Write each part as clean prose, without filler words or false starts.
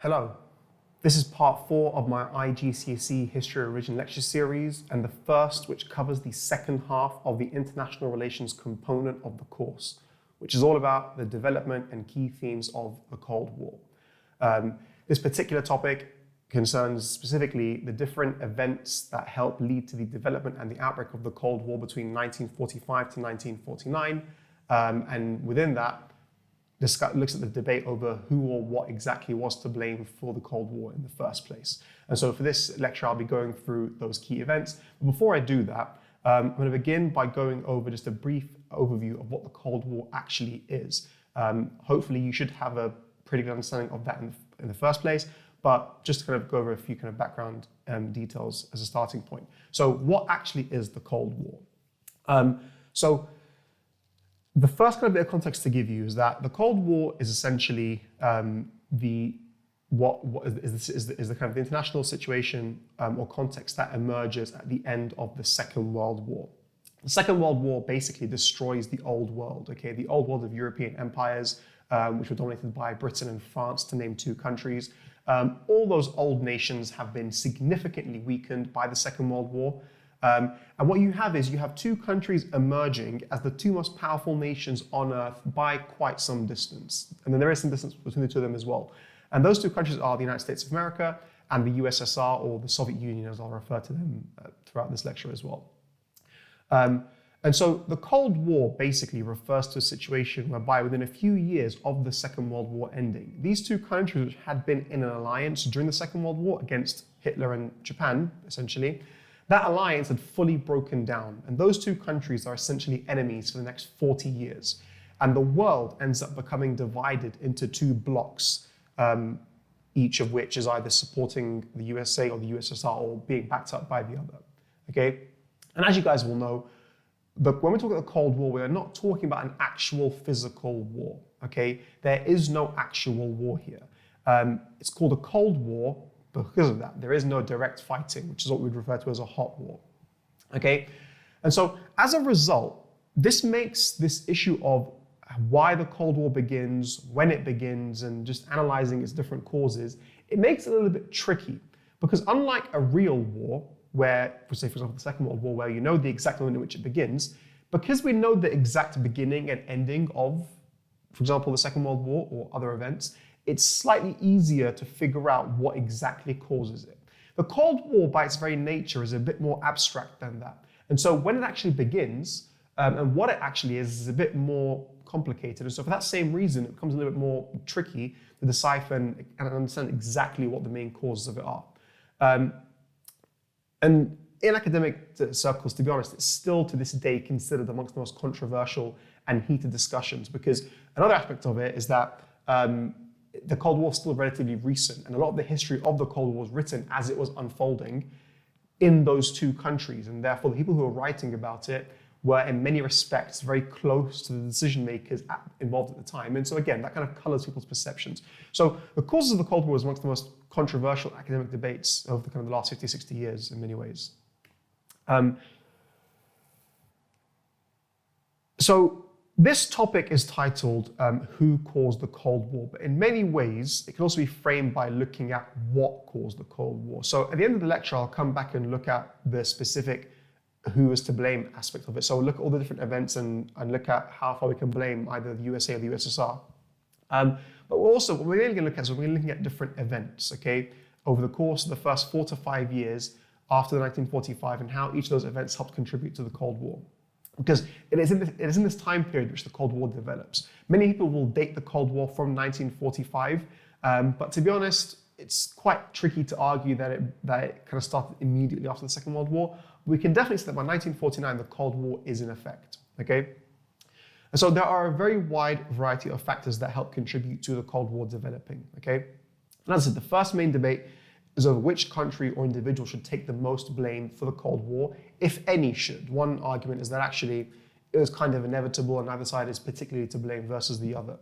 Hello, this is part 4 of my iGCSE History Origin lecture series, and the first which covers the second half of the international relations component of the course, which is all about the development and key themes of the Cold War. This particular topic concerns specifically the different events that helped lead to the development and the outbreak of the Cold War between 1945 to 1949, and within that, looks at the debate over who or what exactly was to blame for the Cold War in the first place. And so for this lecture, I'll be going through those key events. But before I do that, I'm going to begin by going over just a brief overview of what the Cold War actually is. Hopefully you should have a pretty good understanding of that in the first place, but just to kind of go over a few kind of background details as a starting point. So what actually is the Cold War? The first kind of bit of context to give you is that the Cold War is essentially the kind of the international situation or context that emerges at the end of the Second World War. The Second World War basically destroys the old world, okay? The old world of European empires, which were dominated by Britain and France, to name two countries. All those old nations have been significantly weakened by the Second World War. And what you have is you have two countries emerging as the two most powerful nations on Earth by quite some distance. And then there is some distance between the two of them as well. And those two countries are the United States of America and the USSR, or the Soviet Union, as I'll refer to them throughout this lecture as well. And so the Cold War basically refers to a situation whereby within a few years of the Second World War ending, these two countries, which had been in an alliance during the Second World War against Hitler and Japan, essentially, that alliance had fully broken down, and those two countries are essentially enemies for the next 40 years. And the world ends up becoming divided into two blocks, each of which is either supporting the USA or the USSR or being backed up by the other, okay? And as you guys will know, when we talk about the Cold War, we are not talking about an actual physical war, okay? There is no actual war here. It's called a Cold War because of that. There is no direct fighting, which is what we'd refer to as a hot war, okay? And so as a result, this makes this issue of why the Cold War begins, when it begins, and just analyzing its different causes, it makes it a little bit tricky, because unlike a real war, where, say for example, the Second World War, where you know the exact moment in which it begins, because we know the exact beginning and ending of, for example, the Second World War or other events, it's slightly easier to figure out what exactly causes it. The Cold War, by its very nature, is a bit more abstract than that. And so when it actually begins, and what it actually is a bit more complicated. And so for that same reason, it becomes a little bit more tricky to decipher and understand exactly what the main causes of it are. And in academic circles, to be honest, it's still to this day considered amongst the most controversial and heated discussions, because another aspect of it is that the Cold War is still relatively recent, and a lot of the history of the Cold War was written as it was unfolding in those two countries, and therefore the people who were writing about it were in many respects very close to the decision makers involved at the time. And so again, that kind of colors people's perceptions. So the causes of the Cold War is amongst the most controversial academic debates of the kind of the last 50, 60 years in many ways. So this topic is titled, Who Caused the Cold War? But in many ways, it can also be framed by looking at what caused the Cold War. So at the end of the lecture, I'll come back and look at the specific who is to blame aspect of it. So we'll look at all the different events and look at how far we can blame either the USA or the USSR. But what we're really going to look at is we're looking at different events, okay, over the course of the first 4 to 5 years after the 1945, and how each of those events helped contribute to the Cold War. Because it is in this time period which the Cold War develops. Many people will date the Cold War from 1945, but to be honest, it's quite tricky to argue that it kind of started immediately after the Second World War. We can definitely say that by 1949, the Cold War is in effect, okay? And so there are a very wide variety of factors that help contribute to the Cold War developing, okay? And as I said, the first main debate is over which country or individual should take the most blame for the Cold War, if any should. One argument is that actually it was kind of inevitable and neither side is particularly to blame versus the other.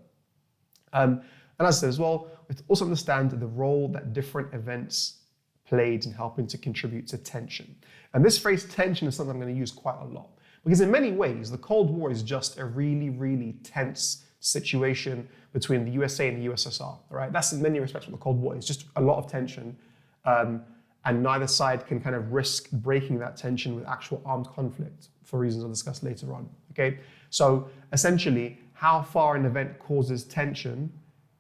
And as I said as well, we also understand the role that different events played in helping to contribute to tension. And this phrase tension is something I'm going to use quite a lot, because in many ways, the Cold War is just a really, really tense situation between the USA and the USSR. All right, that's in many respects what the Cold War is, just a lot of tension, and neither side can kind of risk breaking that tension with actual armed conflict for reasons I'll discuss later on. Okay, so essentially, how far an event causes tension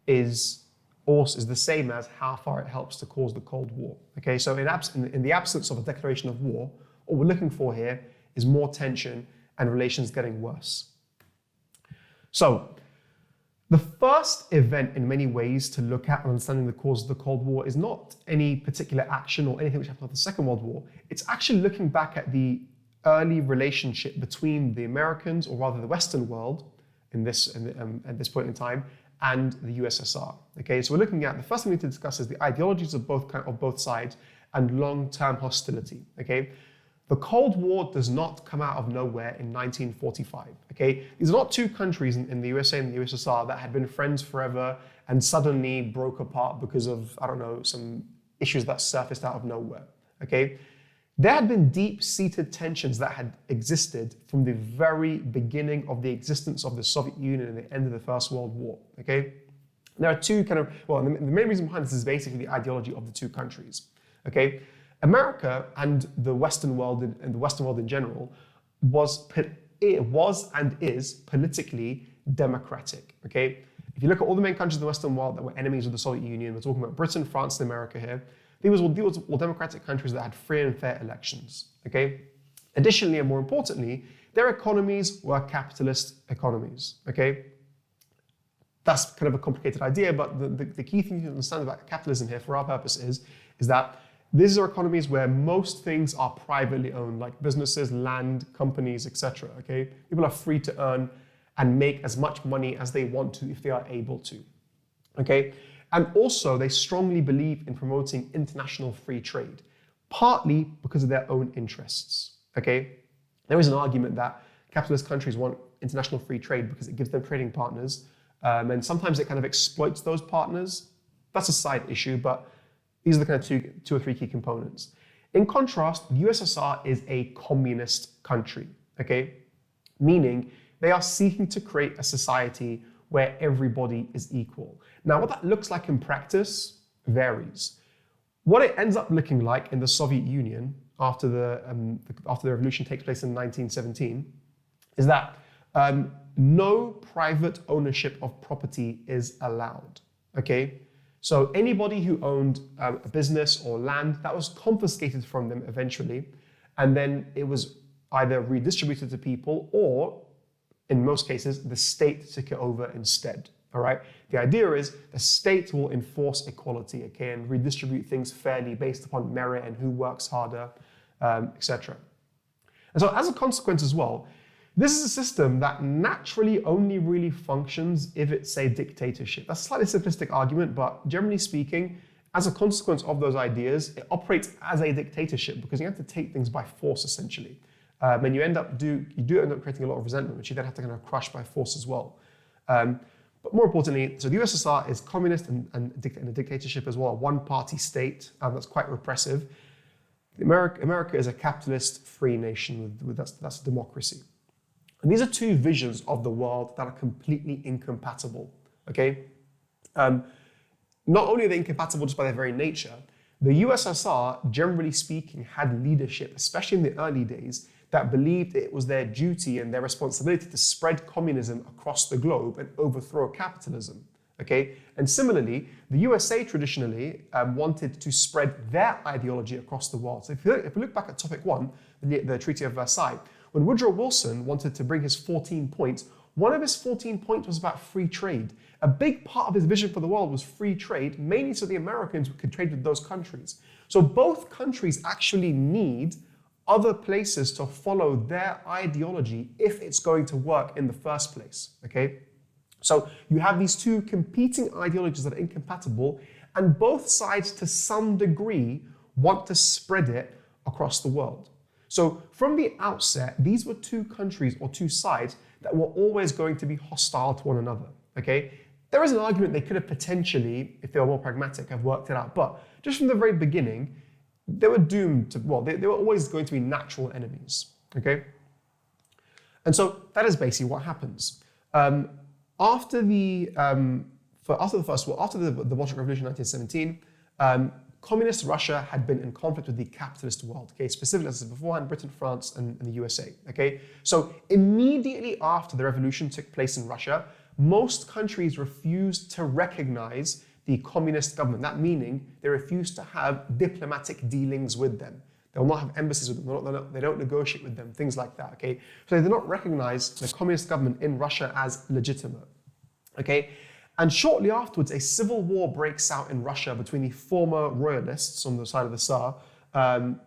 is the same as how far it helps to cause the Cold War. Okay, so in the absence of a declaration of war, what we're looking for here is more tension and relations getting worse. So, the first event in many ways to look at understanding the cause of the Cold War is not any particular action or anything which happened after the Second World War. It's actually looking back at the early relationship between the Americans, or rather the Western world, at this point in time, and the USSR. Okay, so we're looking at, the first thing we need to discuss is the ideologies of both sides and long-term hostility. Okay, the Cold War does not come out of nowhere in 1945. Okay, these are not two countries in the USA and the USSR that had been friends forever and suddenly broke apart because of, I don't know, some issues that surfaced out of nowhere. Okay, there had been deep-seated tensions that had existed from the very beginning of the existence of the Soviet Union and the end of the First World War. Okay, there are two the main reason behind this is basically the ideology of the two countries. Okay, America and the Western world and the Western world in general was and is politically democratic. Okay, if you look at all the main countries in the Western world that were enemies of the Soviet Union, we're talking about Britain, France, and America here. These were all democratic countries that had free and fair elections. Okay, additionally and more importantly, their economies were capitalist economies. Okay, that's kind of a complicated idea, but the key thing you understand about capitalism here, for our purposes, is that these are economies where most things are privately owned, like businesses, land, companies, etc. Okay, people are free to earn and make as much money as they want to if they are able to. Okay, and also they strongly believe in promoting international free trade, partly because of their own interests. Okay, there is an argument that capitalist countries want international free trade because it gives them trading partners, and sometimes it kind of exploits those partners. That's a side issue, but these are the kind of two or three key components. In contrast, the USSR is a communist country, okay? Meaning they are seeking to create a society where everybody is equal. Now, what that looks like in practice varies. What it ends up looking like in the Soviet Union after the revolution takes place in 1917 is that no private ownership of property is allowed, okay? So anybody who owned a business or land, that was confiscated from them eventually, and then it was either redistributed to people or, in most cases, the state took it over instead, all right? The idea is the state will enforce equality, okay, and redistribute things fairly based upon merit and who works harder, etc. And so as a consequence as well, this is a system that naturally only really functions if it's a dictatorship. That's a slightly simplistic argument, but generally speaking, as a consequence of those ideas, it operates as a dictatorship because you have to take things by force, essentially. And you end up creating a lot of resentment, which you then have to kind of crush by force as well. But more importantly, so the USSR is communist and a dictatorship as well, one-party state that's quite repressive. America is a capitalist free nation that's a democracy. And these are two visions of the world that are completely incompatible, okay? Not only are they incompatible just by their very nature, the USSR, generally speaking, had leadership, especially in the early days, that believed it was their duty and their responsibility to spread communism across the globe and overthrow capitalism, okay? And similarly, the USA traditionally wanted to spread their ideology across the world. So if we look back at topic 1, the Treaty of Versailles, when Woodrow Wilson wanted to bring his 14 points, one of his 14 points was about free trade. A big part of his vision for the world was free trade, mainly so the Americans could trade with those countries. So both countries actually need other places to follow their ideology if it's going to work in the first place, okay? So you have these two competing ideologies that are incompatible, and both sides to some degree want to spread it across the world. So from the outset, these were two countries or two sides that were always going to be hostile to one another, okay? There is an argument they could have potentially, if they were more pragmatic, have worked it out, but just from the very beginning, they were doomed to, they were always going to be natural enemies, okay? And so that is basically what happens. after the Bolshevik Revolution in 1917, communist Russia had been in conflict with the capitalist world. Okay, specifically as I said beforehand, Britain, France, and the USA. Okay, so immediately after the revolution took place in Russia, most countries refused to recognize the communist government. That meaning they refused to have diplomatic dealings with them. They will not have embassies with them. They don't negotiate with them, things like that. Okay, so they do not recognize the communist government in Russia as legitimate. Okay, and shortly afterwards, a civil war breaks out in Russia between the former royalists on the side of the Tsar and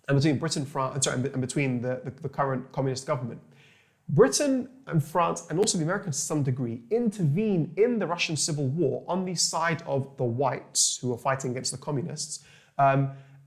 between Britain, France, and between the current communist government. Britain and France, and also the Americans to some degree, intervene in the Russian Civil War on the side of the whites who are fighting against the communists.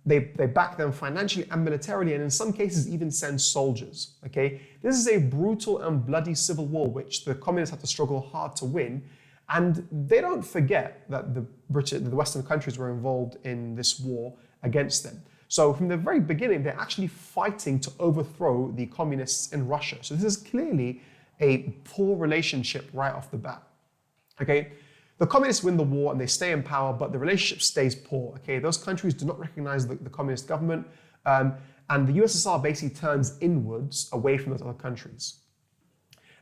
They back them financially and militarily, and in some cases even send soldiers. Okay, this is a brutal and bloody civil war which the communists had to struggle hard to win, and they don't forget that the Western countries were involved in this war against them. So from the very beginning, they're actually fighting to overthrow the communists in Russia. So this is clearly a poor relationship right off the bat. Okay, the communists win the war and they stay in power, but the relationship stays poor. Okay, those countries do not recognize the communist government, and the USSR basically turns inwards away from those other countries.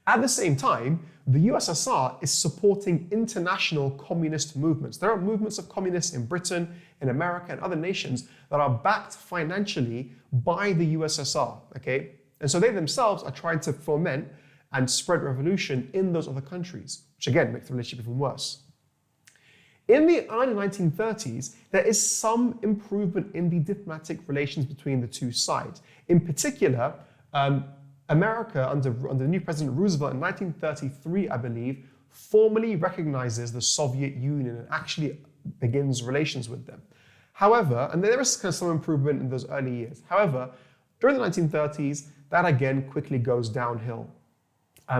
At the same time, the USSR is supporting international communist movements. There are movements of communists in Britain, in America, and other nations that are backed financially by the USSR, okay? And so they themselves are trying to foment and spread revolution in those other countries, which again makes the relationship even worse. In the early 1930s, there is some improvement in the diplomatic relations between the two sides. In particular, America, under the new President Roosevelt in 1933, I believe, formally recognizes the Soviet Union and actually begins relations with them. However, and there is kind of some improvement in those early years. However, during the 1930s, that again quickly goes downhill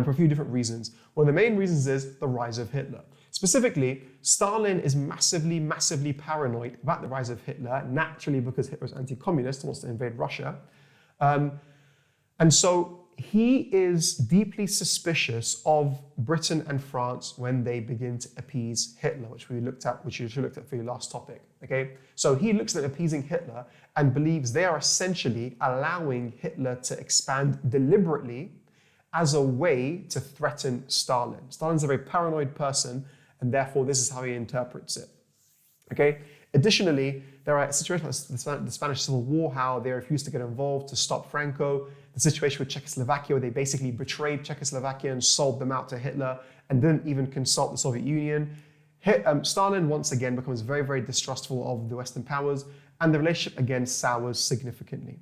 for a few different reasons. One of the main reasons is the rise of Hitler. Specifically, Stalin is massively, massively paranoid about the rise of Hitler, naturally because Hitler is anti-communist and wants to invade Russia. And so he is deeply suspicious of Britain and France when they begin to appease Hitler, which you looked at for your last topic. Okay, so he looks at appeasing Hitler and believes they are essentially allowing Hitler to expand deliberately as a way to threaten Stalin. Stalin's a very paranoid person, and therefore this is how he interprets it. Okay. Additionally, there are situations like the Spanish Civil War, how they refused to get involved to stop Franco. The situation with Czechoslovakia, where they basically betrayed Czechoslovakia and sold them out to Hitler and didn't even consult the Soviet Union. Stalin once again becomes very, very distrustful of the Western powers, and the relationship again sours significantly.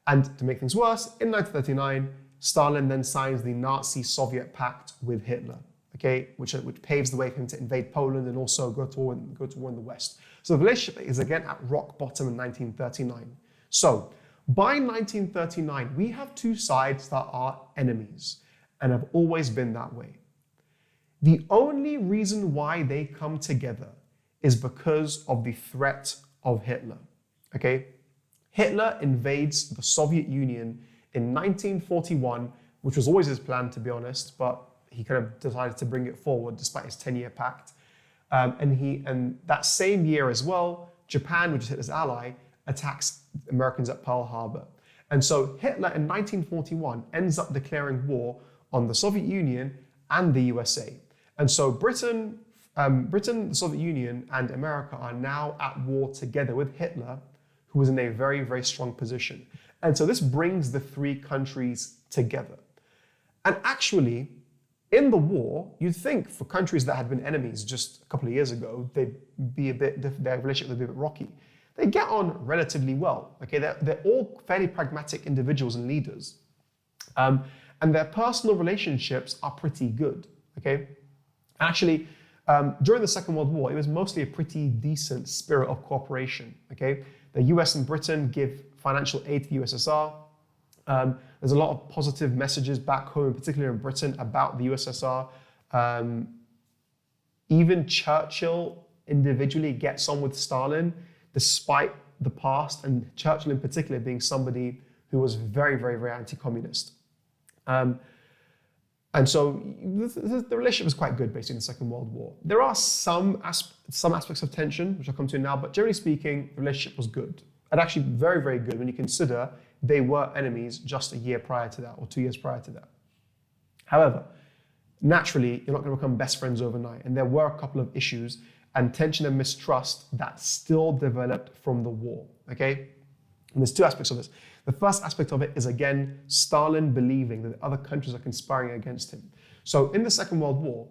And to make things worse, in 1939, Stalin then signs the Nazi-Soviet pact with Hitler, okay, which paves the way for him to invade Poland and also go to war in the West. So the relationship is again at rock bottom in 1939. So by 1939, we have two sides that are enemies and have always been that way. The only reason why they come together is because of the threat of Hitler, okay? Hitler invades the Soviet Union in 1941, which was always his plan, to be honest, but he kind of decided to bring it forward despite his 10-year pact. And that same year as well, Japan, which is Hitler's ally, attacks Americans at Pearl Harbor. And so Hitler in 1941 ends up declaring war on the Soviet Union and the USA. And so Britain, the Soviet Union, and America are now at war together with Hitler, who was in a very, very strong position. And so this brings the three countries together. And actually, in the war, you'd think for countries that had been enemies just a couple of years ago, their relationship would be a bit rocky. They get on relatively well. Okay, they're all fairly pragmatic individuals and leaders, and their personal relationships are pretty good. Okay, actually, during the Second World War, it was mostly a pretty decent spirit of cooperation. Okay, the US and Britain give financial aid to the USSR. There's a lot of positive messages back home, particularly in Britain, about the USSR. Even Churchill individually gets on with Stalin, despite the past, and Churchill in particular being somebody who was very, very, very anti-communist. And so the relationship was quite good basically in the Second World War. There are some aspects of tension, which I'll come to now, but generally speaking, the relationship was good. And actually very, very good when you consider they were enemies just a year prior to that, or 2 years prior to that. However, naturally, you're not going to become best friends overnight. And there were a couple of issues and tension and mistrust that still developed from the war, okay? And there's two aspects of this. The first aspect of it is, again, Stalin believing that other countries are conspiring against him. So in the Second World War,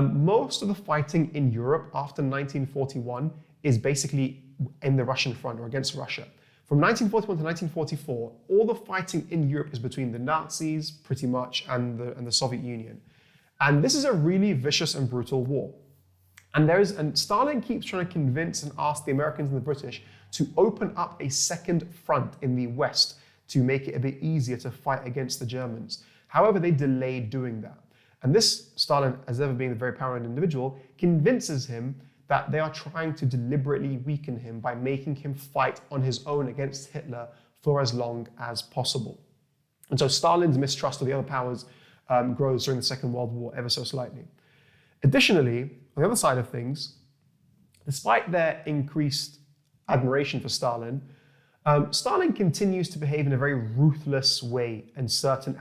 most of the fighting in Europe after 1941 is basically in the Russian front or against Russia. From 1941 to 1944, all the fighting in Europe is between the Nazis, pretty much, and the Soviet Union. And this is a really vicious and brutal war. And Stalin keeps trying to convince and ask the Americans and the British to open up a second front in the West to make it a bit easier to fight against the Germans. However, they delayed doing that. And this, Stalin, as ever being a very paranoid individual, convinces him that they are trying to deliberately weaken him by making him fight on his own against Hitler for as long as possible. And so Stalin's mistrust of the other powers grows during the Second World War ever so slightly. Additionally, on the other side of things, despite their increased admiration for Stalin, Stalin continues to behave in a very ruthless way in certain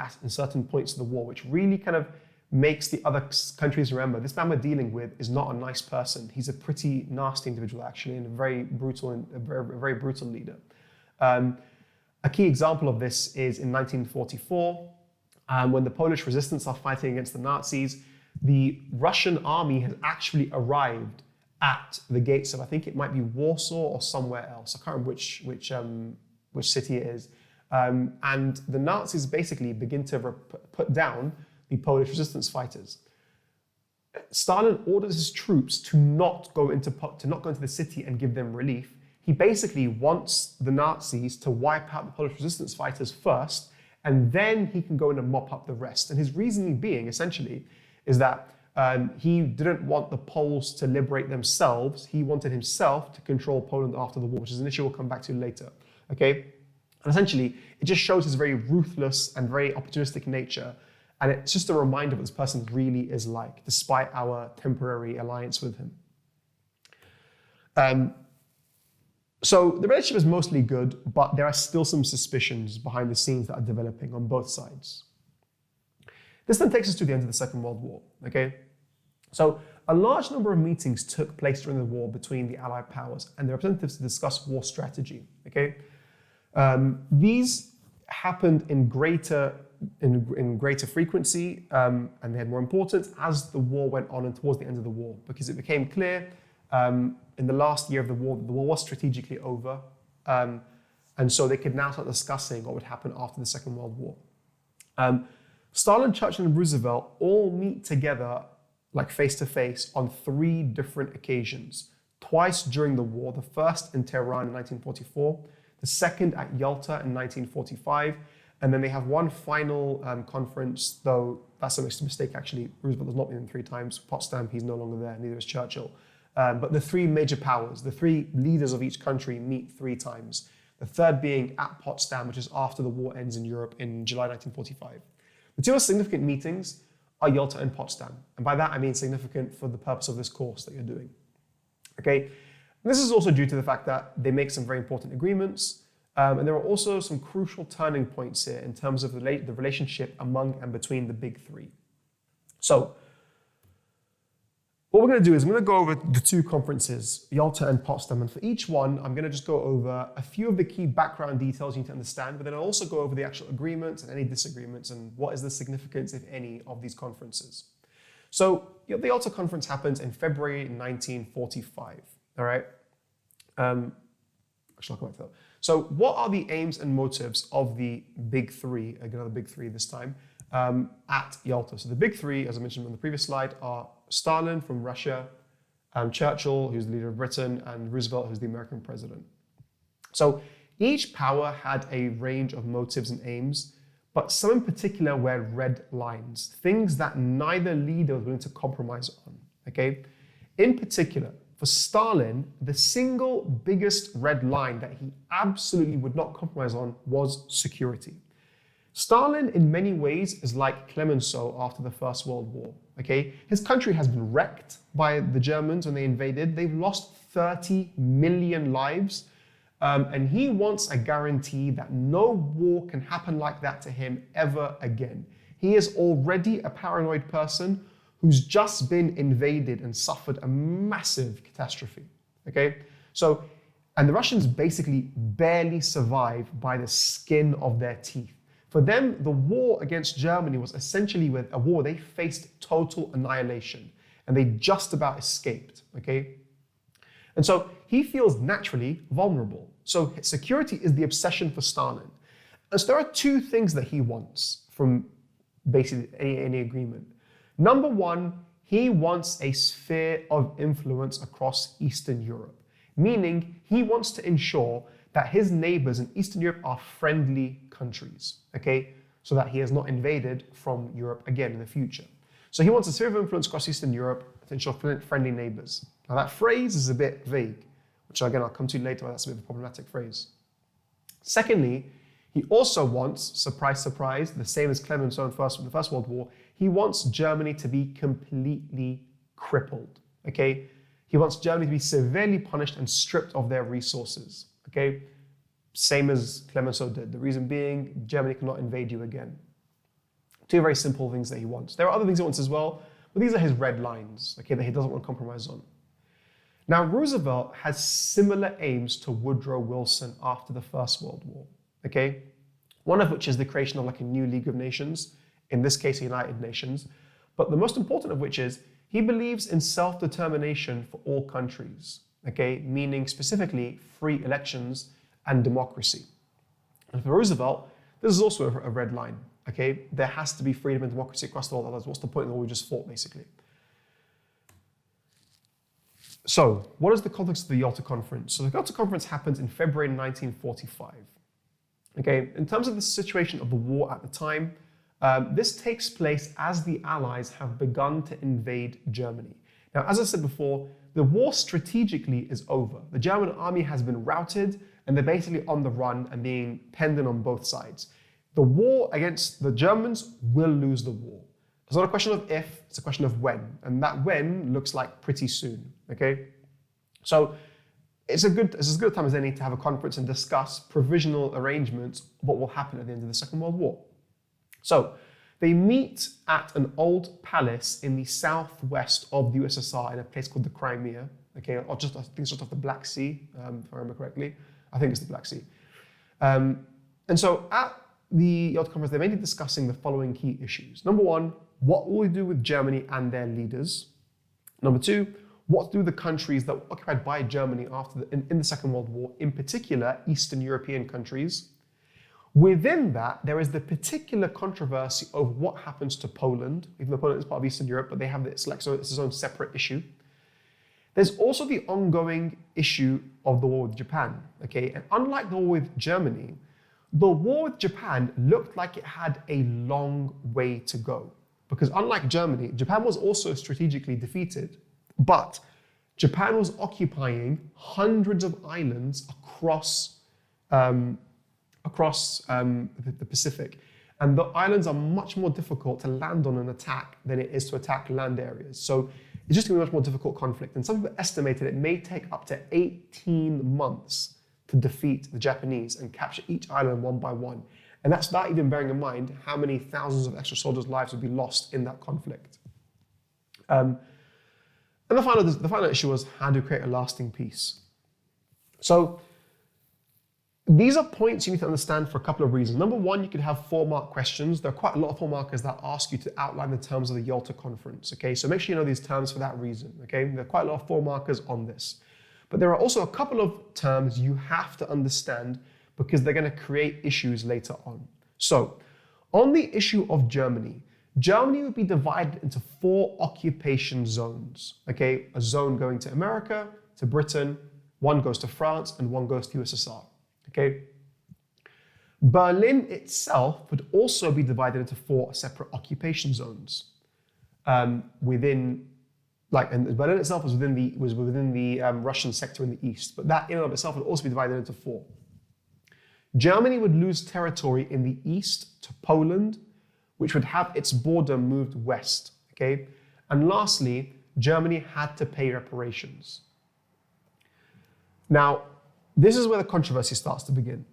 points of the war, which really kind of makes the other countries remember this man we're dealing with is not a nice person. He's a pretty nasty individual, actually, and a very very brutal leader. A key example of this is in 1944, when the Polish resistance are fighting against the Nazis. The Russian army has actually arrived at the gates of, I think it might be Warsaw or somewhere else. I can't remember which city it is. And the Nazis basically begin to put down the Polish resistance fighters. Stalin orders his troops to not go into the city and give them relief. He basically wants the Nazis to wipe out the Polish resistance fighters first, and then he can go in and mop up the rest. And his reasoning being, essentially, is that he didn't want the Poles to liberate themselves. He wanted himself to control Poland after the war, which is an issue we'll come back to later. Okay? And essentially, it just shows his very ruthless and very opportunistic nature. And it's just a reminder of what this person really is like, despite our temporary alliance with him. So the relationship is mostly good, but there are still some suspicions behind the scenes that are developing on both sides. This then takes us to the end of the Second World War, okay? So a large number of meetings took place during the war between the Allied powers and their representatives to discuss war strategy, okay? These happened in greater frequency, and they had more importance as the war went on and towards the end of the war, because it became clear in the last year of the war was strategically over, and so they could now start discussing what would happen after the Second World War. Stalin, Churchill, and Roosevelt all meet together, like face-to-face, on 3 different occasions. Twice during the war, the first in Tehran in 1944, the second at Yalta in 1945, and then they have one final conference, though that's a mistake actually. Roosevelt has not been in 3 times. POTSDAM, he's no longer there, neither is Churchill. But the 3 major powers, the 3 leaders of each country meet 3 times. The third being at Potsdam, which is after the war ends in Europe in July 1945. The 2 most significant meetings are Yalta and Potsdam. And by that, I mean significant for the purpose of this course that you're doing. Okay? And this is also due to the fact that they make some very important agreements. And there are also some crucial turning points here in terms of the relationship among and between the big 3. So, what we're going to do is I'm going to go over the 2 conferences, Yalta and Potsdam, and for each one, I'm going to just go over a few of the key background details you need to understand, but then I'll also go over the actual agreements and any disagreements and what is the significance, if any, of these conferences. So the Yalta conference happens in February 1945, all right? Actually, I'll come back to that. So what are the aims and motives of the big 3, again, the big 3 this time, at Yalta? So the big 3, as I mentioned on the previous slide, are Stalin from Russia, Churchill, who's the leader of Britain, and Roosevelt, who's the American president. So each power had a range of motives and aims, but some in particular were red lines, things that neither leader was willing to compromise on, okay? In particular, for Stalin, the single biggest red line that he absolutely would not compromise on was security. Stalin, in many ways, is like Clemenceau after the First World War, okay? His country has been wrecked by the Germans when they invaded. They've lost 30 million lives, and he wants a guarantee that no war can happen like that to him ever again. He is already a paranoid person who's just been invaded and suffered a massive catastrophe, okay? So, and the Russians basically barely survived by the skin of their teeth. For them, the war against Germany was essentially a war they faced total annihilation, and they just about escaped, okay? And so he feels naturally vulnerable. So security is the obsession for Stalin. And so there are two things that he wants from basically any agreement. Number one, he wants a sphere of influence across Eastern Europe, meaning he wants to ensure that his neighbors in Eastern Europe are friendly countries, okay? So that he is not invaded from Europe again in the future. So he wants a sphere of influence across Eastern Europe to ensure friendly neighbors. Now that phrase is a bit vague, which again, I'll come to later, that's a bit of a problematic phrase. Secondly, he also wants, surprise, surprise, the same as Clemenceau in the First World War, he wants Germany to be completely crippled, okay? He wants Germany to be severely punished and stripped of their resources. Okay, same as Clemenceau did. The reason being, Germany cannot invade you again. Two very simple things that he wants. There are other things he wants as well, but these are his red lines, okay, that he doesn't want to compromise on. Now, Roosevelt has similar aims to Woodrow Wilson after the First World War, okay? One of which is the creation of like a new League of Nations, in this case, the United Nations. But the most important of which is he believes in self-determination for all countries. Okay, meaning specifically free elections and democracy. And for Roosevelt, this is also a red line, okay? There has to be freedom and democracy across the world, otherwise what's the point of the war we just fought, basically? So, what is the context of the Yalta Conference? So the Yalta Conference happens in February 1945. Okay, in terms of the situation of the war at the time, this takes place as the Allies have begun to invade Germany. Now, as I said before, the war strategically is over. The German army has been routed and they're basically on the run and being penned in on both sides. The war against the Germans will lose the war. It's not a question of if, it's a question of when. And that when looks like pretty soon, okay? So it's as good a time as any to have a conference and discuss provisional arrangements of what will happen at the end of the Second World War. So they meet at an old palace in the southwest of the USSR in a place called the Crimea, okay, or just, I think it's just off the Black Sea, if I remember correctly. I think it's the Black Sea. And so at the Yalta Conference, they're mainly discussing the following key issues. Number one, what will we do with Germany and their leaders? Number two, what to do with the countries that were occupied by Germany in the Second World War, in particular, Eastern European countries. Within that, there is the particular controversy over what happens to Poland, even though Poland is part of Eastern Europe, but they have this, so it's its own separate issue. There's also the ongoing issue of the war with Japan, okay? And unlike the war with Germany, the war with Japan looked like it had a long way to go. Because unlike Germany, Japan was also strategically defeated, but Japan was occupying hundreds of islands across the Pacific. And the islands are much more difficult to land on and attack than it is to attack land areas. So it's just going to be a much more difficult conflict. And some people estimated it may take up to 18 months to defeat the Japanese and capture each island one by one. And that's not even bearing in mind how many thousands of extra soldiers' lives would be lost in that conflict. And the final issue was how to create a lasting peace. So these are points you need to understand for a couple of reasons. Number one, you could have 4-mark questions. There are quite a lot of 4-markers that ask you to outline the terms of the Yalta Conference, okay? So make sure you know these terms for that reason, okay? There are quite a lot of 4-markers on this. But there are also a couple of terms you have to understand because they're going to create issues later on. So, on the issue of Germany, Germany would be divided into 4 occupation zones, okay? A zone going to America, to Britain, one goes to France, and one goes to USSR. Okay. Berlin itself would also be divided into 4 separate occupation zones. And Berlin itself was within the Russian sector in the east, but that in and of itself would also be divided into 4. Germany would lose territory in the east to Poland, which would have its border moved west, okay? And lastly, Germany had to pay reparations. Now, this is where the controversy starts to begin.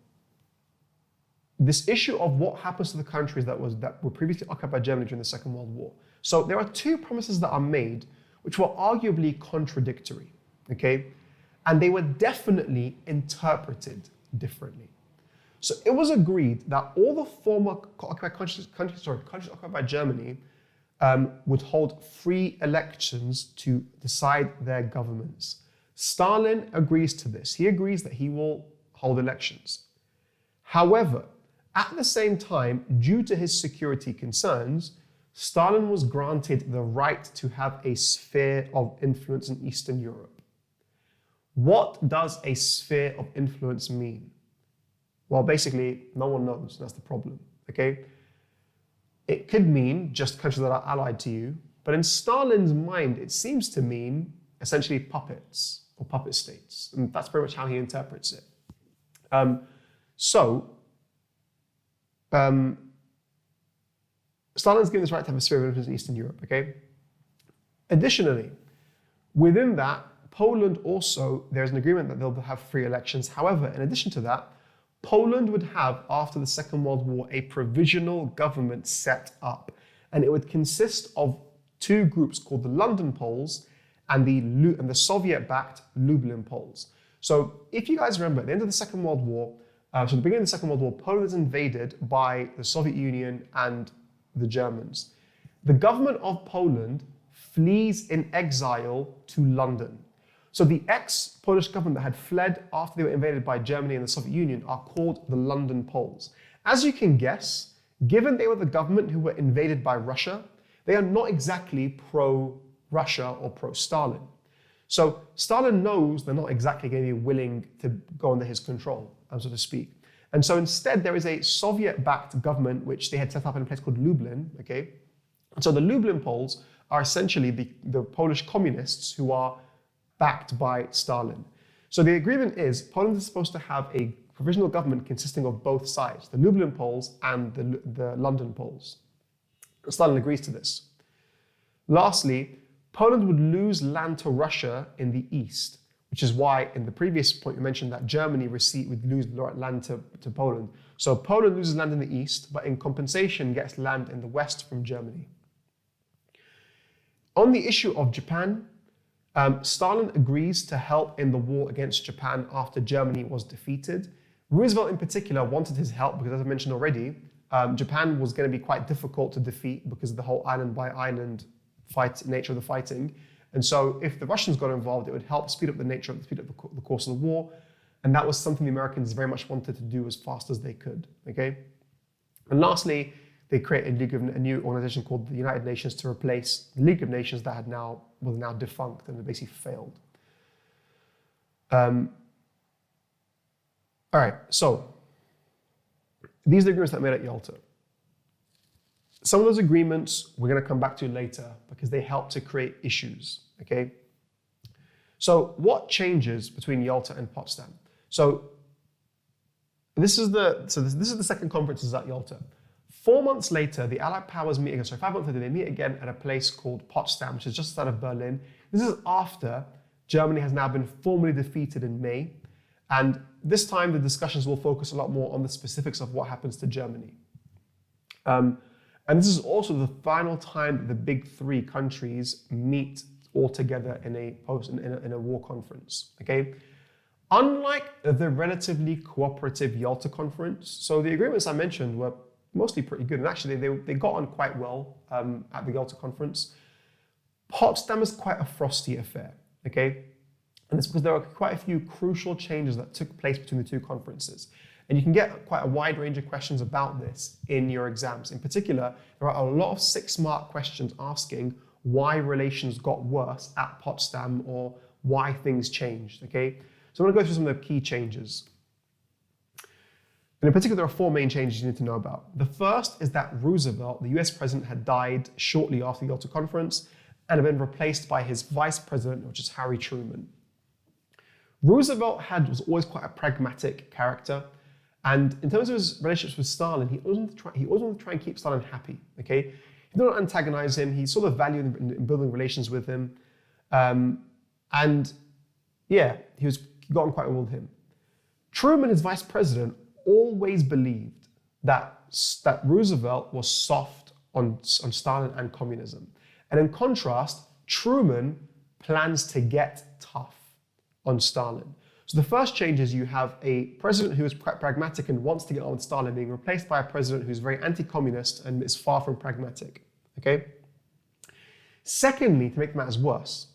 This issue of what happens to the countries that were previously occupied by Germany during the Second World War. So there are two promises that are made which were arguably contradictory, okay? And they were definitely interpreted differently. So it was agreed that all the former countries occupied by Germany would hold free elections to decide their governments. Stalin agrees to this. He agrees that he will hold elections. However, at the same time, due to his security concerns, Stalin was granted the right to have a sphere of influence in Eastern Europe. What does a sphere of influence mean? Well, basically, no one knows. That's the problem, okay? It could mean just countries that are allied to you, but in Stalin's mind, it seems to mean essentially puppets or puppet states. And that's pretty much how he interprets it. Stalin's given this right to have a sphere of influence in Eastern Europe, okay? Additionally, within that, Poland also, there's an agreement that they'll have free elections. However, in addition to that, Poland would have, after the Second World War, a provisional government set up. And it would consist of two groups called the London Poles and the Soviet-backed Lublin Poles. So if you guys remember, at the end of the Second World War, so at the beginning of the Second World War, Poland was invaded by the Soviet Union and the Germans. The government of Poland flees in exile to London. So the ex-Polish government that had fled after they were invaded by Germany and the Soviet Union are called the London Poles. As you can guess, given they were the government who were invaded by Russia, they are not exactly pro-Russia or pro-Stalin. So Stalin knows they're not exactly going to be willing to go under his control, so to speak. And so instead, there is a Soviet-backed government which they had set up in a place called Lublin, okay? And so the Lublin Poles are essentially the Polish communists who are backed by Stalin. So the agreement is Poland is supposed to have a provisional government consisting of both sides, the Lublin Poles and the London Poles. Stalin agrees to this. Lastly, Poland would lose land to Russia in the east, which is why in the previous point we mentioned that Germany would lose land to Poland. So Poland loses land in the east, but in compensation gets land in the west from Germany. On the issue of Japan, Stalin agrees to help in the war against Japan after Germany was defeated. Roosevelt in particular wanted his help because, as I mentioned already, Japan was going to be quite difficult to defeat because of the whole island by island nature of the fighting. And so if the Russians got involved, it would help speed up the course of the war. And that was something the Americans very much wanted to do as fast as they could, okay? And lastly, they create a new organization called the United Nations to replace the League of Nations that was now defunct and had basically failed. All right, so these are the agreements that made at YALTA. Some of those agreements we're going to come back to later because they help to create issues, okay? So what changes between YALTA and POTSDAM? So this is the second conference at YALTA. 4 months later, the Allied powers meet again. 5 months later, they meet again at a place called POTSDAM, which is just outside of Berlin. This is after Germany has now been formally defeated in May. And this time, the discussions will focus a lot more on the specifics of what happens to Germany. And this is also the final time that the big three countries meet all together in a war conference, okay? Unlike the relatively cooperative YALTA conference, so the agreements I mentioned were mostly pretty good, and actually they got on quite well at the YALTA conference. POTSDAM is quite a frosty affair, okay? And it's because there are quite a few crucial changes that took place between the two conferences. And you can get quite a wide range of questions about this in your exams. In particular, there are a lot of 6-mark questions asking why relations got worse at POTSDAM or why things changed, okay? So I'm going to go through some of the key changes. And in particular, there are 4 main changes you need to know about. The first is that Roosevelt, the US president, had died shortly after the YALTA conference and had been replaced by his vice president, which is Harry Truman. Roosevelt was always quite a pragmatic character, And in terms of his relationships with Stalin, he always wanted to try and keep Stalin happy, okay? He did not antagonize him. He saw the value in building relations with him. And yeah, he got on quite well with him. Truman, as vice president, always believed that Roosevelt was soft on Stalin and communism. And in contrast, Truman plans to get tough on Stalin. So the first change is you have a president who is quite pragmatic and wants to get on with Stalin being replaced by a president who's very anti-communist and is far from pragmatic, okay? Secondly, to make matters worse,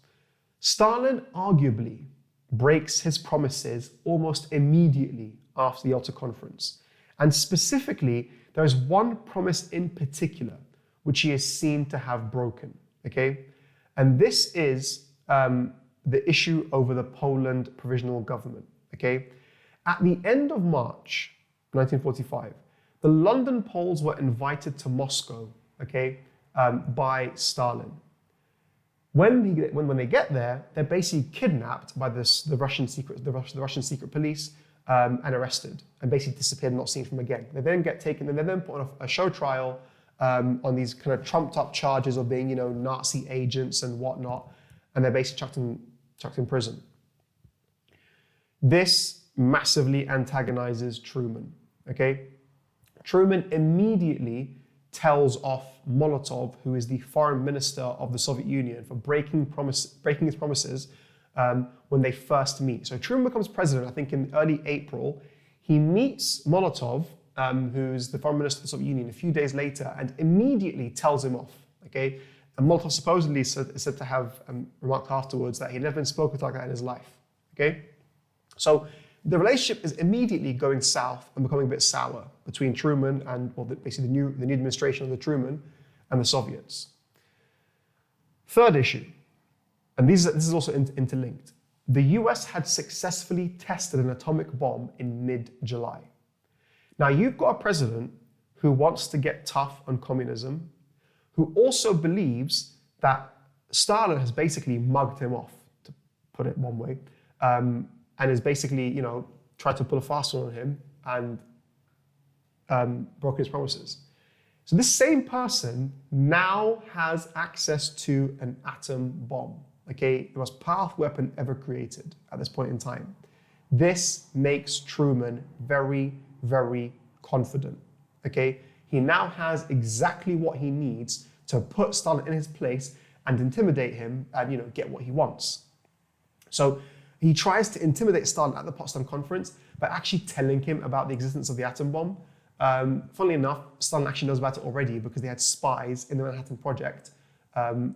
Stalin arguably breaks his promises almost immediately after the Yalta Conference. And specifically, there is one promise in particular which he is seen to have broken, okay? And this is the issue over the Poland provisional government, okay? At the end of March 1945, the London Poles were invited to Moscow, okay, by Stalin. When they get there, they're basically kidnapped by the Russian secret police and arrested and basically disappeared and not seen from again. They then get taken and they're then put on a show trial on these kind of trumped up charges of being, Nazi agents and whatnot, and they're basically chucked in prison. This massively antagonizes Truman, okay? Truman immediately tells off Molotov, who is the foreign minister of the Soviet Union, for breaking his promises when they first meet. So Truman becomes president, I think, in early April. He meets Molotov, who's the foreign minister of the Soviet Union, a few days later, and immediately tells him off, okay? And Molotov supposedly is said to have remarked afterwards that he'd never been spoken to like that in his life, okay? So the relationship is immediately going south and becoming a bit sour between Truman and, basically the new administration of the Truman and the Soviets. Third issue, and this is also interlinked. The US had successfully tested an atomic bomb in mid-July. Now you've got a president who wants to get tough on communism, who also believes that Stalin has basically mugged him off, to put it one way, and is basically, tried to pull a fast one on him and broken his promises. So this same person now has access to an atom bomb, okay? The most powerful weapon ever created at this point in time. This makes Truman very, very confident, okay? He now has exactly what he needs to put Stalin in his place and intimidate him and get what he wants. So he tries to intimidate Stalin at the Potsdam conference by actually telling him about the existence of the atom bomb. Funnily enough, Stalin actually knows about it already because they had spies in the Manhattan Project. And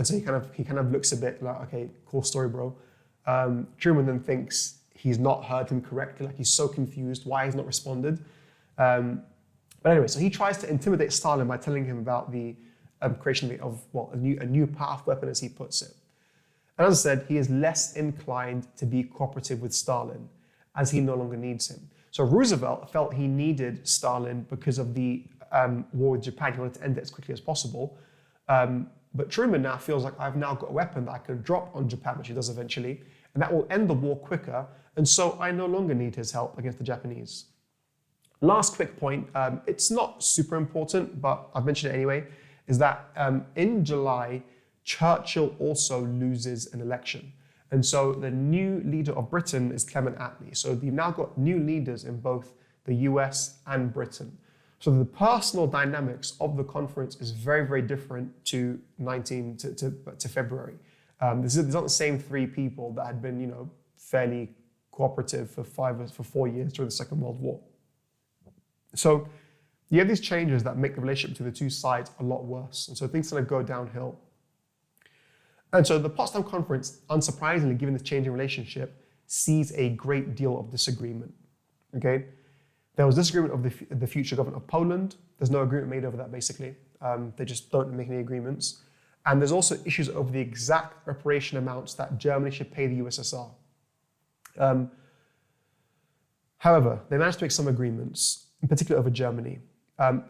so he kind of looks a bit like, okay, cool story, bro. Truman then thinks he's not heard him correctly, like he's so confused why he's not responded. But anyway, so he tries to intimidate Stalin by telling him about the creation of a new powerful weapon, as he puts it. And as I said, he is less inclined to be cooperative with Stalin, as he no longer needs him. So Roosevelt felt he needed Stalin because of the war with Japan. He wanted to end it as quickly as possible. But Truman now feels like I've now got a weapon that I can drop on Japan, which he does eventually, and that will end the war quicker. And so I no longer need his help against the Japanese. Last quick point, it's not super important, but I've mentioned it anyway, is that in July, Churchill also loses an election. And so the new leader of Britain is Clement Attlee. So you've now got new leaders in both the US and Britain. So the personal dynamics of the conference is very, very different to February. These aren't the same three people that had been, fairly cooperative for 4 years during the Second World War. So you have these changes that make the relationship between the two sides a lot worse. And so things kind of go downhill. And so the Potsdam Conference, unsurprisingly, given this changing relationship, sees a great deal of disagreement, okay? There was disagreement of the future government of Poland. There's no agreement made over that, basically. They just don't make any agreements. And there's also issues over the exact reparation amounts that Germany should pay the USSR. However, they managed to make some agreements, in particular over Germany.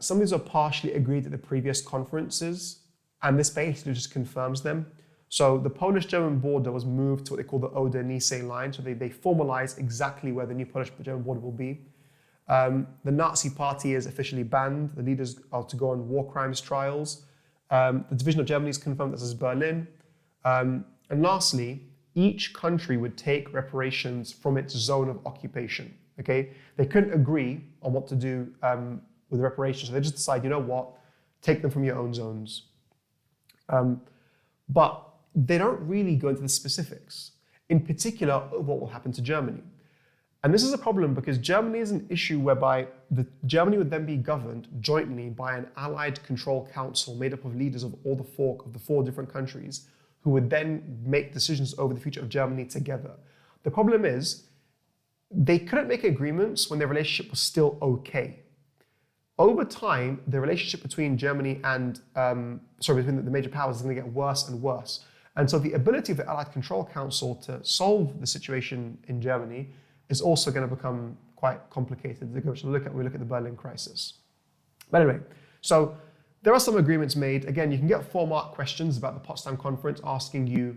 Some of these are partially agreed at the previous conferences, and this basically just confirms them. So the Polish-German border was moved to what they call the Oder-Nisei line, so they formalize exactly where the new Polish-German border will be. The Nazi Party is officially banned. The leaders are to go on war crimes trials. The division of Germany is confirmed as Berlin. And lastly, each country would take reparations from its zone of occupation. Okay, they couldn't agree on what to do with the reparations, so they just decide, you know what, take them from your own zones. But they don't really go into the specifics. In particular, what will happen to Germany. And this is a problem because Germany is an issue whereby Germany would then be governed jointly by an Allied Control Council made up of leaders of all the four different countries who would then make decisions over the future of Germany together. The problem is they couldn't make agreements when their relationship was still okay. Over time, the relationship between Germany and, between the major powers is going to get worse and worse. And so the ability of the Allied Control Council to solve the situation in Germany is also going to become quite complicated. We look at the Berlin crisis. But anyway, so there are some agreements made. Again, you can get 4-mark questions about the Potsdam Conference asking you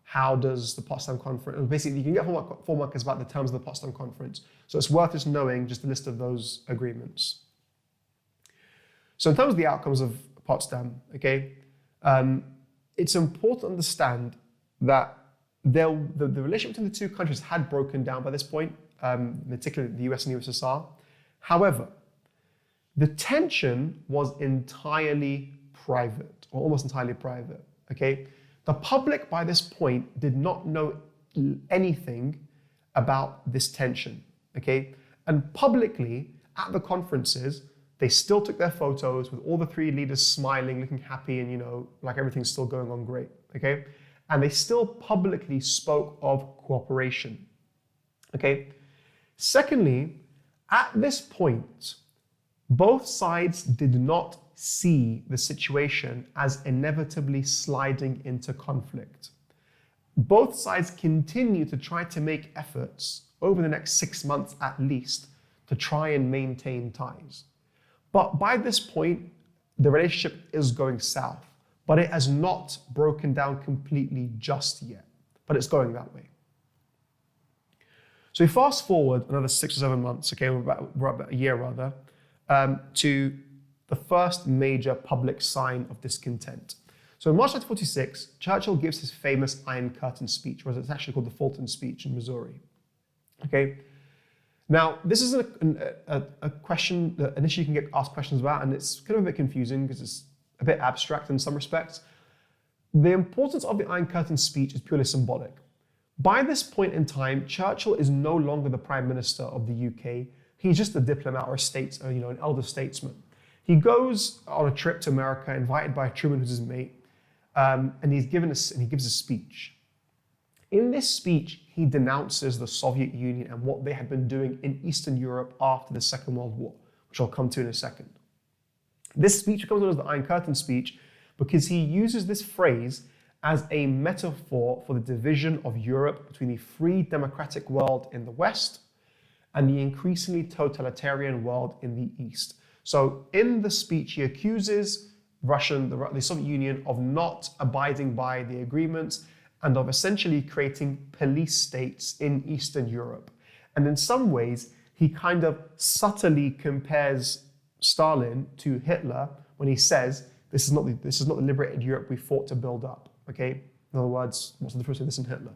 how does the Potsdam Conference, basically you can get 4 markers about the terms of the Potsdam Conference. So it's worth just knowing just a list of those agreements. So in terms of the outcomes of Potsdam, okay, it's important to understand that the relationship between the two countries had broken down by this point, particularly the US and USSR. However, the tension was entirely private, or almost entirely private, okay? The public by this point did not know anything about this tension, okay? And publicly, at the conferences, they still took their photos with all the 3 leaders smiling, looking happy, and like everything's still going on great, okay? And they still publicly spoke of cooperation, okay? Secondly, at this point, both sides did not see the situation as inevitably sliding into conflict. Both sides continue to try to make efforts over the next 6 months at least to try and maintain ties. But by this point, the relationship is going south, but it has not broken down completely just yet, but it's going that way. So we fast forward another 6 or 7 months, okay, we're about a year rather, to the first major public sign of discontent. So in March 1946, Churchill gives his famous Iron Curtain speech, or as it's actually called the Fulton speech in Missouri. Okay. Now, this is a question, an issue you can get asked questions about, and it's kind of a bit confusing because it's a bit abstract in some respects. The importance of the Iron Curtain speech is purely symbolic. By this point in time, Churchill is no longer the Prime Minister of the UK. He's just a diplomat or an elder statesman. He goes on a trip to America, invited by Truman, who's his mate, and he gives a speech. In this speech, he denounces the Soviet Union and what they had been doing in Eastern Europe after the Second World War, which I'll come to in a second. This speech becomes known as the Iron Curtain speech because he uses this phrase as a metaphor for the division of Europe between the free democratic world in the West and the increasingly totalitarian world in the East. So in the speech, he accuses the Soviet Union of not abiding by the agreements and of essentially creating police states in Eastern Europe. And in some ways, he kind of subtly compares Stalin to Hitler when he says, this is not the liberated Europe we fought to build up, okay? In other words, what's the difference between this and Hitler?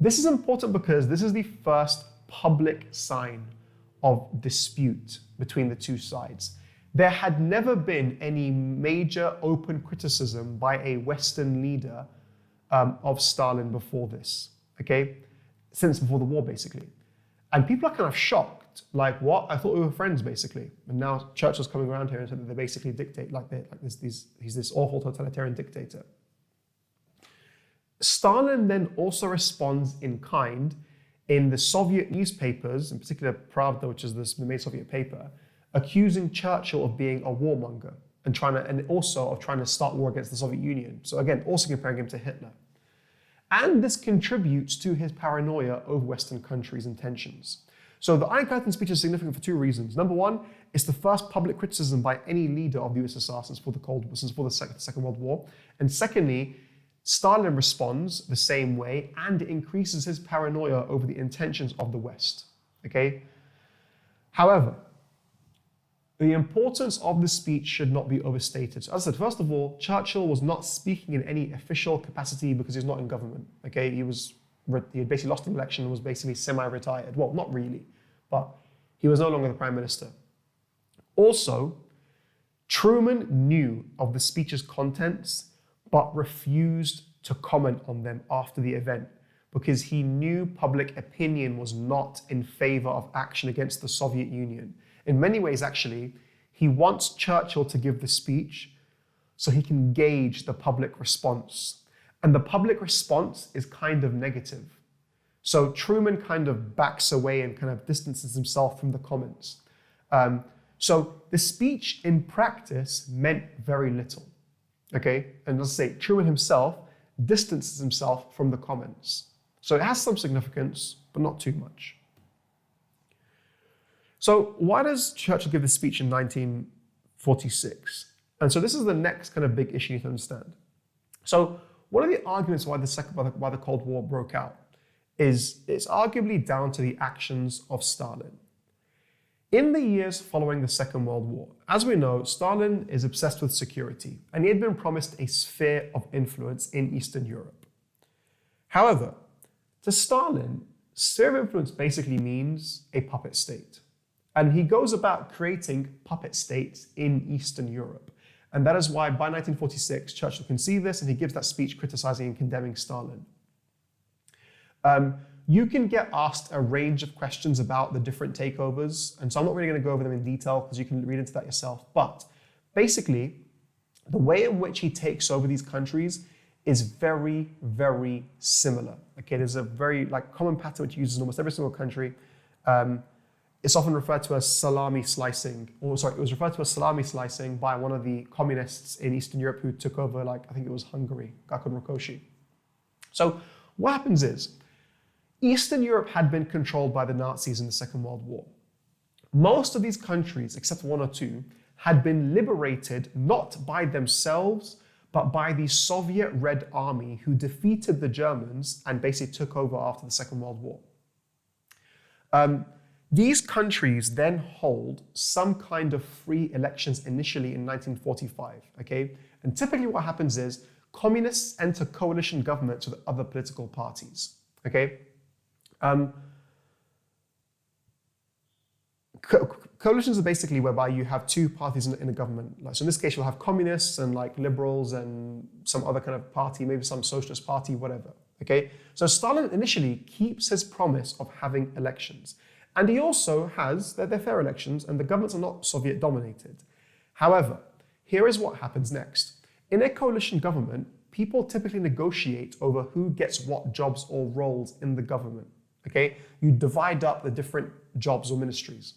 This is important because this is the first public sign of dispute between the two sides. There had never been any major open criticism by a Western leader of Stalin before this, okay? Since before the war, basically. And people are kind of shocked, like, what? I thought we were friends, basically. And now Churchill's coming around here and saying that they basically dictate, he's this awful totalitarian dictator. Stalin then also responds in kind in the Soviet newspapers, in particular Pravda, which is the main Soviet paper, accusing Churchill of being a warmonger and also of trying to start war against the Soviet Union. So again, also comparing him to Hitler. And this contributes to his paranoia over Western countries and tensions. So the Iron Curtain speech is significant for 2 reasons. Number one, it's the first public criticism by any leader of the USSR since before the Second World War. And secondly, Stalin responds the same way and increases his paranoia over the intentions of the West. Okay? However, the importance of the speech should not be overstated. So as I said, first of all, Churchill was not speaking in any official capacity because he's not in government. Okay, he had basically lost the election and was basically semi-retired. Well, not really, but he was no longer the prime minister. Also, Truman knew of the speech's contents, but refused to comment on them after the event because he knew public opinion was not in favor of action against the Soviet Union. In many ways, actually, he wants Churchill to give the speech so he can gauge the public response. And the public response is kind of negative. So Truman kind of backs away and kind of distances himself from the comments. So the speech in practice meant very little, okay? And let's say Truman himself distances himself from the comments. So it has some significance, but not too much. So why does Churchill give this speech in 1946? And so this is the next kind of big issue you need to understand. So one of the arguments why the Cold War broke out is it's arguably down to the actions of Stalin. In the years following the Second World War, as we know, Stalin is obsessed with security, and he had been promised a sphere of influence in Eastern Europe. However, to Stalin, sphere of influence basically means a puppet state. And he goes about creating puppet states in Eastern Europe. And that is why by 1946, Churchill can see this and he gives that speech criticizing and condemning Stalin. You can get asked a range of questions about the different takeovers. And so I'm not really going to go over them in detail because you can read into that yourself. But basically, the way in which he takes over these countries is very, very similar. Okay, there's a very common pattern which he uses in almost every single country. It's often referred to as salami slicing. It was referred to as salami slicing by one of the communists in Eastern Europe who took over, I think it was Hungary, a guy called Rákosi. So what happens is, Eastern Europe had been controlled by the Nazis in the Second World War. Most of these countries, except one or two, had been liberated not by themselves, but by the Soviet Red Army who defeated the Germans and basically took over after the Second World War. These countries then hold some kind of free elections initially in 1945, okay? And typically what happens is communists enter coalition governments with other political parties, okay? Coalitions are basically whereby you have two parties in a government. So in this case, you'll have communists and liberals and some other kind of party, maybe some socialist party, whatever, okay? So Stalin initially keeps his promise of having elections. And he also has, they're fair elections, and the governments are not Soviet dominated. However, here is what happens next. In a coalition government, people typically negotiate over who gets what jobs or roles in the government, okay? You divide up the different jobs or ministries.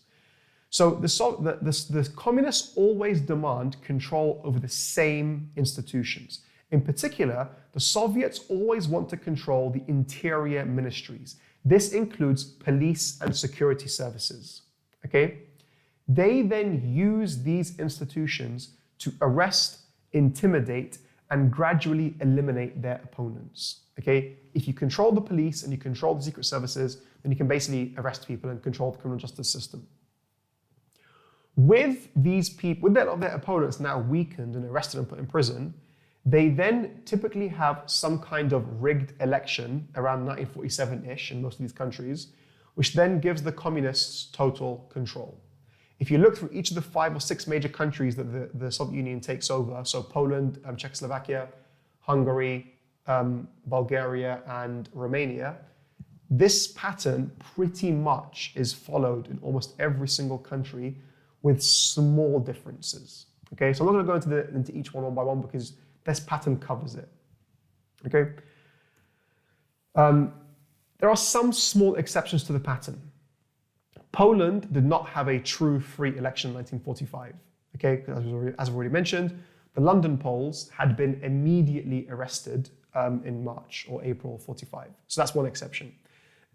So the communists always demand control over the same institutions. In particular, the Soviets always want to control the interior ministries. This includes police and security services, okay? They then use these institutions to arrest, intimidate, and gradually eliminate their opponents, okay? If you control the police and you control the secret services, then you can basically arrest people and control the criminal justice system. With these people, with their opponents now weakened and arrested and put in prison, they then typically have some kind of rigged election around 1947-ish in most of these countries, which then gives the communists total control. If you look through each of the 5 or 6 major countries that the Soviet Union takes over, so Poland, Czechoslovakia, Hungary, Bulgaria, and Romania, this pattern pretty much is followed in almost every single country with small differences. Okay, so I'm not going to go into each one by one because this pattern covers it, okay? There are some small exceptions to the pattern. Poland did not have a true free election in 1945, okay? As I've already mentioned, the London Poles had been immediately arrested in March or April 45. So that's one exception.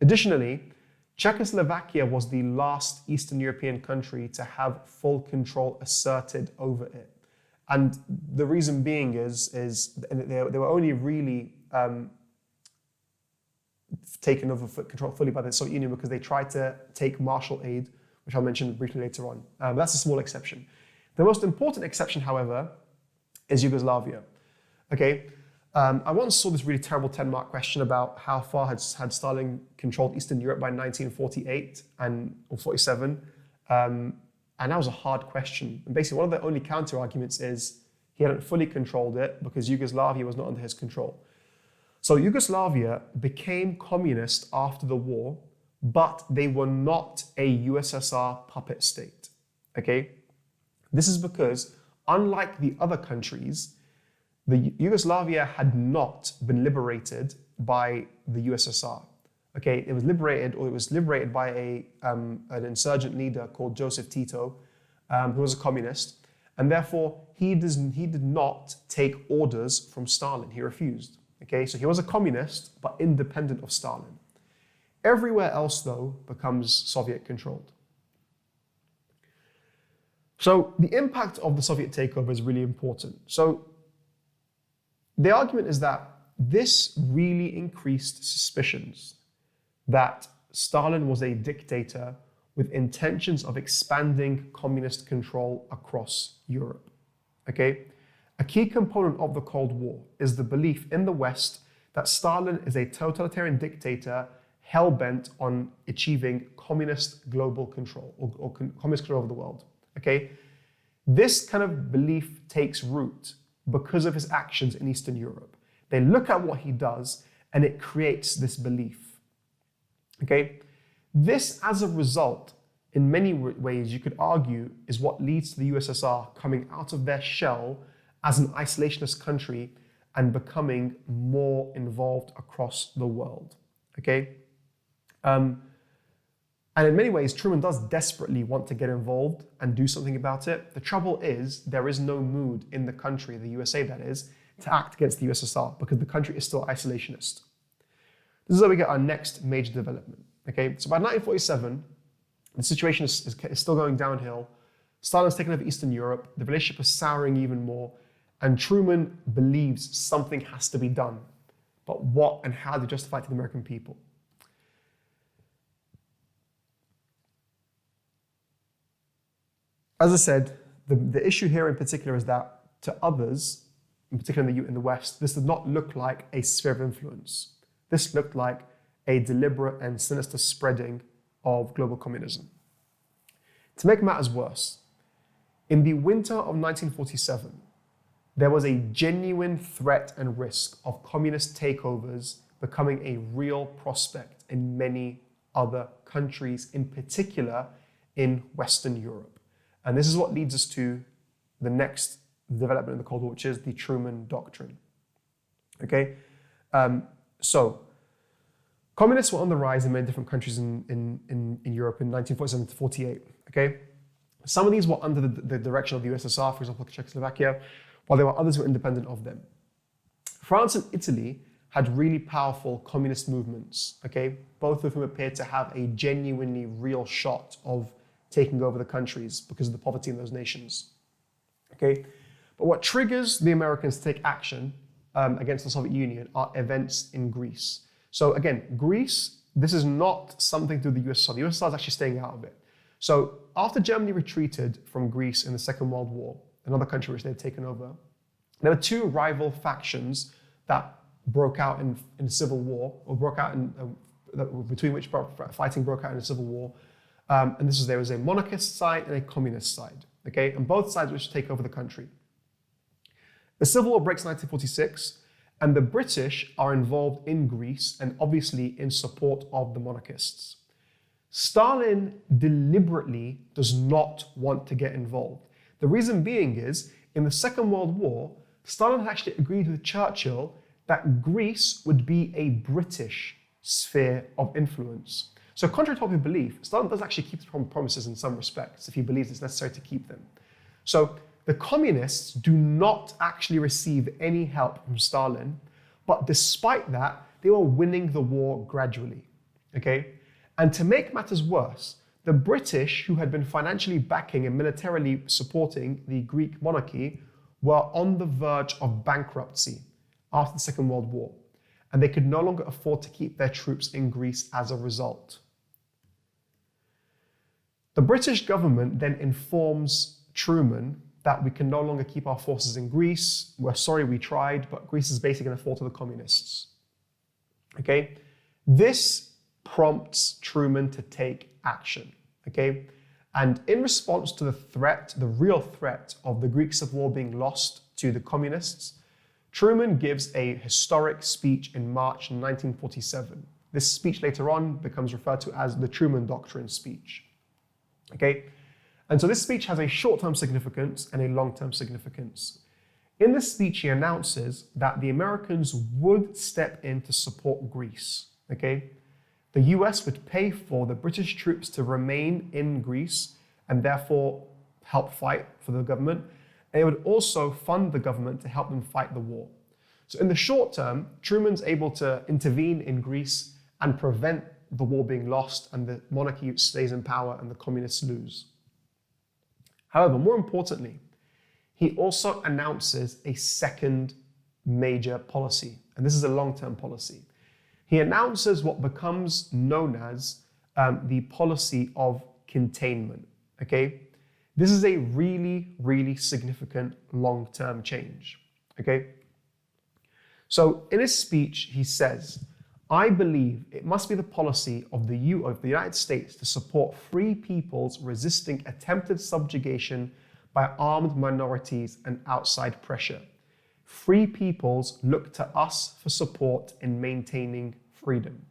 Additionally, Czechoslovakia was the last Eastern European country to have full control asserted over it. And the reason being is they were only really taken over control fully by the Soviet Union because they tried to take martial aid which I'll mention briefly later on. That's a small exception. The most important exception, however, is Yugoslavia. Okay, I once saw this really terrible 10-mark question about how far had Stalin controlled Eastern Europe by 1948 or 47, and that was a hard question. And basically, one of the only counter arguments is he hadn't fully controlled it because Yugoslavia was not under his control. So Yugoslavia became communist after the war, but they were not a USSR puppet state. Okay, this is because, unlike the other countries, the Yugoslavia had not been liberated by the USSR. Okay, it was liberated by an insurgent leader called Joseph Tito, who was a communist, and therefore he did not take orders from Stalin. He refused. Okay, so he was a communist, but independent of Stalin. Everywhere else, though, becomes Soviet-controlled. So the impact of the Soviet takeover is really important. So the argument is that this really increased suspicions that Stalin was a dictator with intentions of expanding communist control across Europe. Okay? A key component of the Cold War is the belief in the West that Stalin is a totalitarian dictator hell-bent on achieving communist global control or communist control of the world. Okay? This kind of belief takes root because of his actions in Eastern Europe. They look at what he does and it creates this belief. Okay? This, as a result, in many ways you could argue, is what leads to the USSR coming out of their shell as an isolationist country and becoming more involved across the world. Okay? And in many ways, Truman does desperately want to get involved and do something about it. The trouble is, there is no mood in the country, the USA that is, to act against the USSR because the country is still isolationist. This is where we get our next major development. Okay, so by 1947, the situation is still going downhill. Stalin's taken over Eastern Europe. The relationship is souring even more. And Truman believes something has to be done. But what and how to justify it to the American people? As I said, the issue here in particular is that to others, in particular in the West, this did not look like a sphere of influence. This looked like a deliberate and sinister spreading of global communism. To make matters worse, in the winter of 1947, there was a genuine threat and risk of communist takeovers becoming a real prospect in many other countries, in particular in Western Europe. And this is what leads us to the next development in the Cold War, which is the Truman Doctrine. Okay, so communists were on the rise in many different countries in Europe in 1947 to 48. Okay, some of these were under the direction of the USSR, for example, Czechoslovakia, while there were others who were independent of them. France and Italy had really powerful communist movements. Okay, both of whom appeared to have a genuinely real shot of taking over the countries because of the poverty in those nations. Okay, but what triggers the Americans to take action against the Soviet Union are events in Greece. So again, Greece, this is not something to do with the USSR. The USSR is actually staying out of it. So after Germany retreated from Greece in the Second World War, another country which they had taken over, there were two rival factions that broke out in civil war, or broke out between which fighting broke out in a civil war. And there was a monarchist side and a communist side, okay? And both sides wished to take over the country. The Civil War breaks in 1946, and the British are involved in Greece and obviously in support of the monarchists. Stalin deliberately does not want to get involved. The reason being is, in the Second World War, Stalin had actually agreed with Churchill that Greece would be a British sphere of influence. So contrary to popular belief, Stalin does actually keep promises in some respects if he believes it's necessary to keep them. So the communists do not actually receive any help from Stalin, but despite that, they were winning the war gradually, okay? And to make matters worse, the British, who had been financially backing and militarily supporting the Greek monarchy, were on the verge of bankruptcy after the Second World War, and they could no longer afford to keep their troops in Greece as a result. The British government then informs Truman that we can no longer keep our forces in Greece. We're sorry we tried, but Greece is basically going to fall to the communists. Okay? This prompts Truman to take action. Okay? And in response to the threat, the real threat of the Greek Civil War being lost to the communists, Truman gives a historic speech in March 1947. This speech later on becomes referred to as the Truman Doctrine speech. Okay? And so this speech has a short-term significance and a long-term significance. In this speech, he announces that the Americans would step in to support Greece. Okay? The US would pay for the British troops to remain in Greece and therefore help fight for the government. And it would also fund the government to help them fight the war. So in the short term, Truman's able to intervene in Greece and prevent the war being lost and the monarchy stays in power and the communists lose. However, more importantly, he also announces a second major policy, and this is a long-term policy. He announces what becomes known as the policy of containment, okay? This is a really, really significant long-term change, okay? So in his speech, he says, I believe it must be the policy of the United States to support free peoples resisting attempted subjugation by armed minorities and outside pressure. Free peoples look to us for support in maintaining freedom.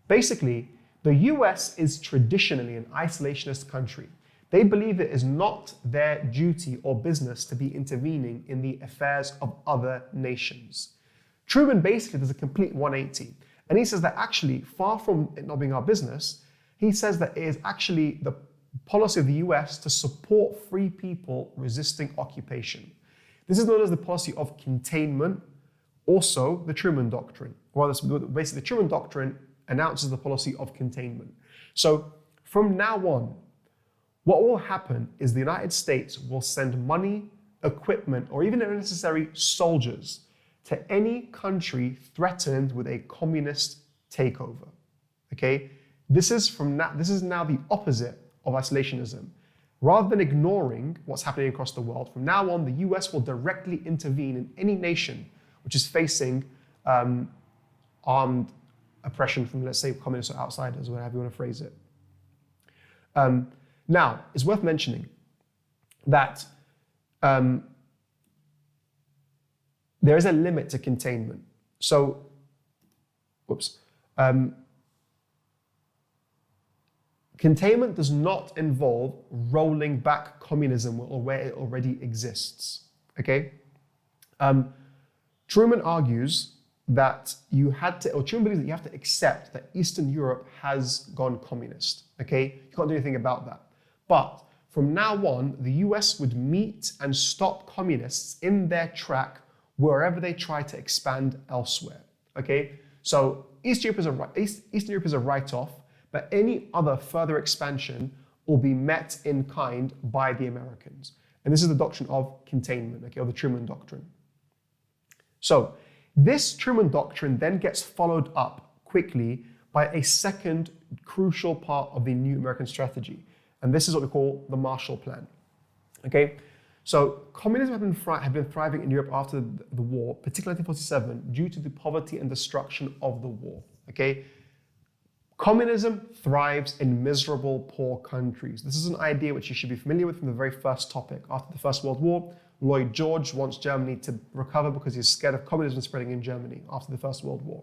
Basically, the US is traditionally an isolationist country. They believe it is not their duty or business to be intervening in the affairs of other nations. Truman basically does a complete 180. And he says that actually, far from it not being our business, he says that it is actually the policy of the US to support free people resisting occupation. This is known as the policy of containment, also the Truman Doctrine. Or basically, the Truman Doctrine announces the policy of containment. So from now on, what will happen is the United States will send money, equipment, or even if necessary, soldiers to any country threatened with a communist takeover. Okay? This is now the opposite of isolationism. Rather than ignoring what's happening across the world, from now on, the US will directly intervene in any nation which is facing armed oppression from, let's say, communists or outsiders, or whatever you want to phrase it. Now, it's worth mentioning that there is a limit to containment. So, containment does not involve rolling back communism or where it already exists, okay? Truman argues that Truman believes that you have to accept that Eastern Europe has gone communist, okay? You can't do anything about that. But from now on, the US would meet and stop communists in their track wherever they try to expand elsewhere, okay? So Eastern Europe is a write-off, but any other further expansion will be met in kind by the Americans. And this is the doctrine of containment, okay, or the Truman Doctrine. So this Truman Doctrine then gets followed up quickly by a second crucial part of the new American strategy. And this is what we call the Marshall Plan, okay? So communism had been thriving in Europe after the war, particularly 1947, due to the poverty and destruction of the war, okay? Communism thrives in miserable, poor countries. This is an idea which you should be familiar with from the very first topic. After the First World War, Lloyd George wants Germany to recover because he's scared of communism spreading in Germany after the First World War,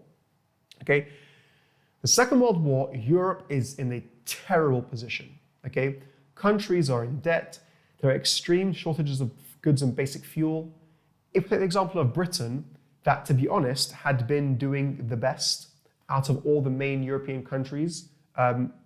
okay? The Second World War, Europe is in a terrible position, okay? Countries are in debt. There are extreme shortages of goods and basic fuel. If we take the example of Britain, that, to be honest, had been doing the best out of all the main European countries,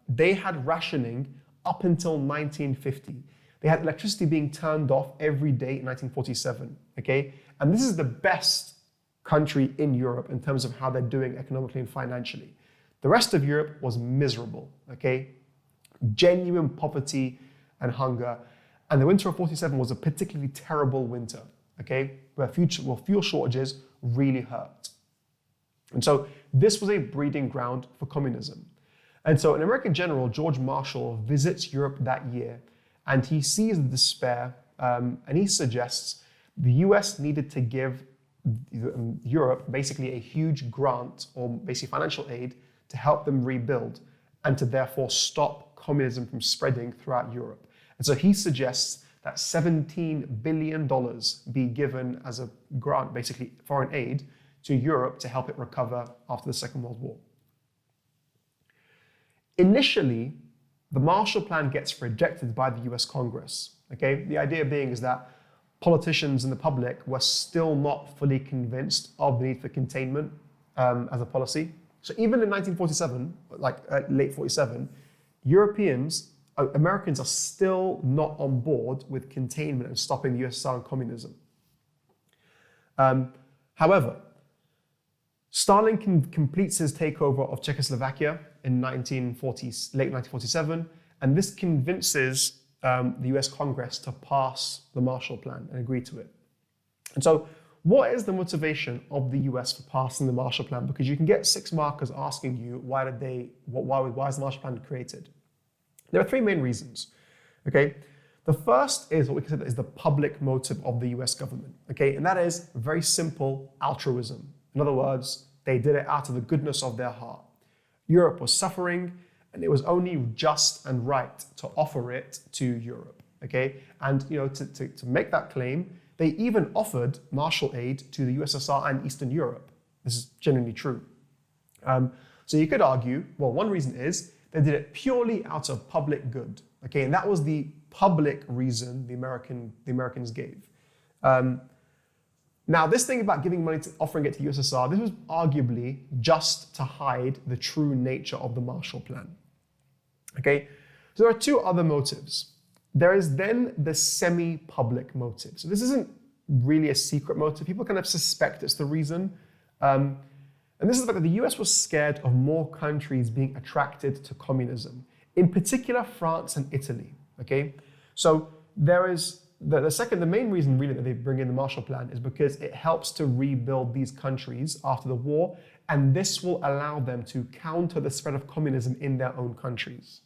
they had rationing up until 1950. They had electricity being turned off every day in 1947, okay? And this is the best country in Europe in terms of how they're doing economically and financially. The rest of Europe was miserable, okay? Genuine poverty and hunger. And the winter of 47 was a particularly terrible winter, okay? Where fuel shortages really hurt. And so this was a breeding ground for communism. And so an American general, George Marshall, visits Europe that year, and he sees the despair, and he suggests the US needed to give Europe basically a huge grant or basically financial aid to help them rebuild and to therefore stop communism from spreading throughout Europe. And so he suggests that $17 billion be given as a grant, basically foreign aid, to Europe to help it recover after the Second World War. Initially, the Marshall Plan gets rejected by the US Congress. Okay? The idea being is that politicians and the public were still not fully convinced of the need for containment as a policy. So even in 1947, late 47, Americans are still not on board with containment and stopping the USSR and communism. However, Stalin completes his takeover of Czechoslovakia in late 1947, and this convinces the US Congress to pass the Marshall Plan and agree to it. And so what is the motivation of the US for passing the Marshall Plan? Because you can get 6 markers asking you why is the Marshall Plan created? There are 3 main reasons. Okay, the first is what we consider is the public motive of the US government. Okay, and that is very simple altruism. In other words, they did it out of the goodness of their heart. Europe was suffering, and it was only just and right to offer it to Europe. Okay, and to make that claim, they even offered Marshall aid to the USSR and Eastern Europe. This is genuinely true. So you could argue, well, one reason is they did it purely out of public good. Okay, and that was the public reason the Americans gave. Now, this thing about giving money, offering it to the USSR, this was arguably just to hide the true nature of the Marshall Plan. Okay, so there are 2 other motives. There is then the semi-public motive. So this isn't really a secret motive. People kind of suspect it's the reason. And this is the fact that the US was scared of more countries being attracted to communism, in particular France and Italy. Okay, so there is the main reason really that they bring in the Marshall Plan is because it helps to rebuild these countries after the war, and this will allow them to counter the spread of communism in their own countries.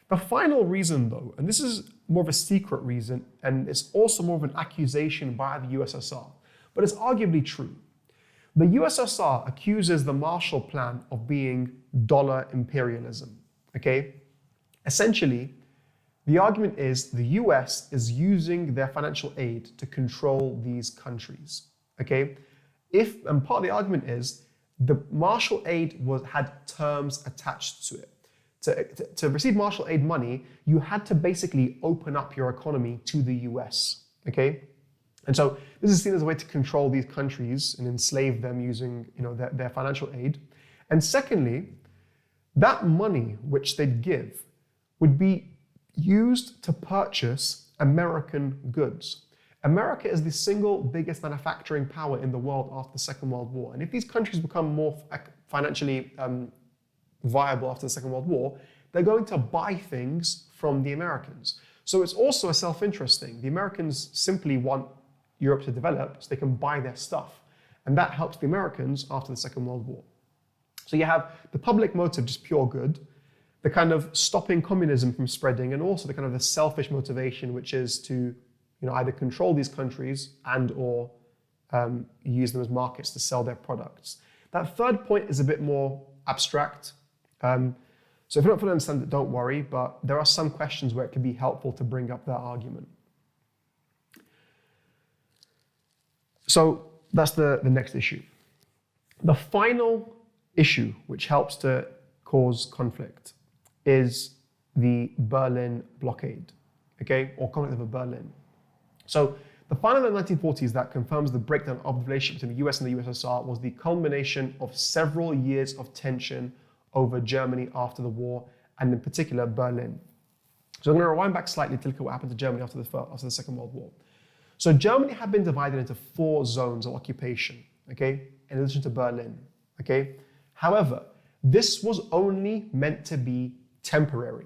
The final reason, though, and this is more of a secret reason, and it's also more of an accusation by the USSR, but it's arguably true. The USSR accuses the Marshall Plan of being dollar imperialism. Okay? Essentially, the argument is the US is using their financial aid to control these countries. Okay? And part of the argument is the Marshall aid had terms attached to it. To receive Marshall aid money, you had to basically open up your economy to the US. Okay? And so this is seen as a way to control these countries and enslave them using their financial aid. And secondly, that money which they'd give would be used to purchase American goods. America is the single biggest manufacturing power in the world after the Second World War. And if these countries become more financially viable after the Second World War, they're going to buy things from the Americans. So it's also a self-interest thing. The Americans simply want Europe to develop so they can buy their stuff. And that helps the Americans after the Second World War. So you have the public motive, just pure good, the kind of stopping communism from spreading, and also the kind of the selfish motivation, which is to either control these countries and or use them as markets to sell their products. That third point is a bit more abstract. So if you don't fully understand it, don't worry, but there are some questions where it can be helpful to bring up that argument. So that's the next issue. The final issue which helps to cause conflict is the Berlin blockade, okay, or conflict over Berlin. So the final in the 1940s that confirms the breakdown of the relationship between the US and the USSR was the culmination of several years of tension over Germany after the war, and in particular Berlin. So I'm going to rewind back slightly to look at what happened to Germany after the Second World War. So Germany had been divided into 4 zones of occupation, okay, in addition to Berlin, okay. However, this was only meant to be temporary.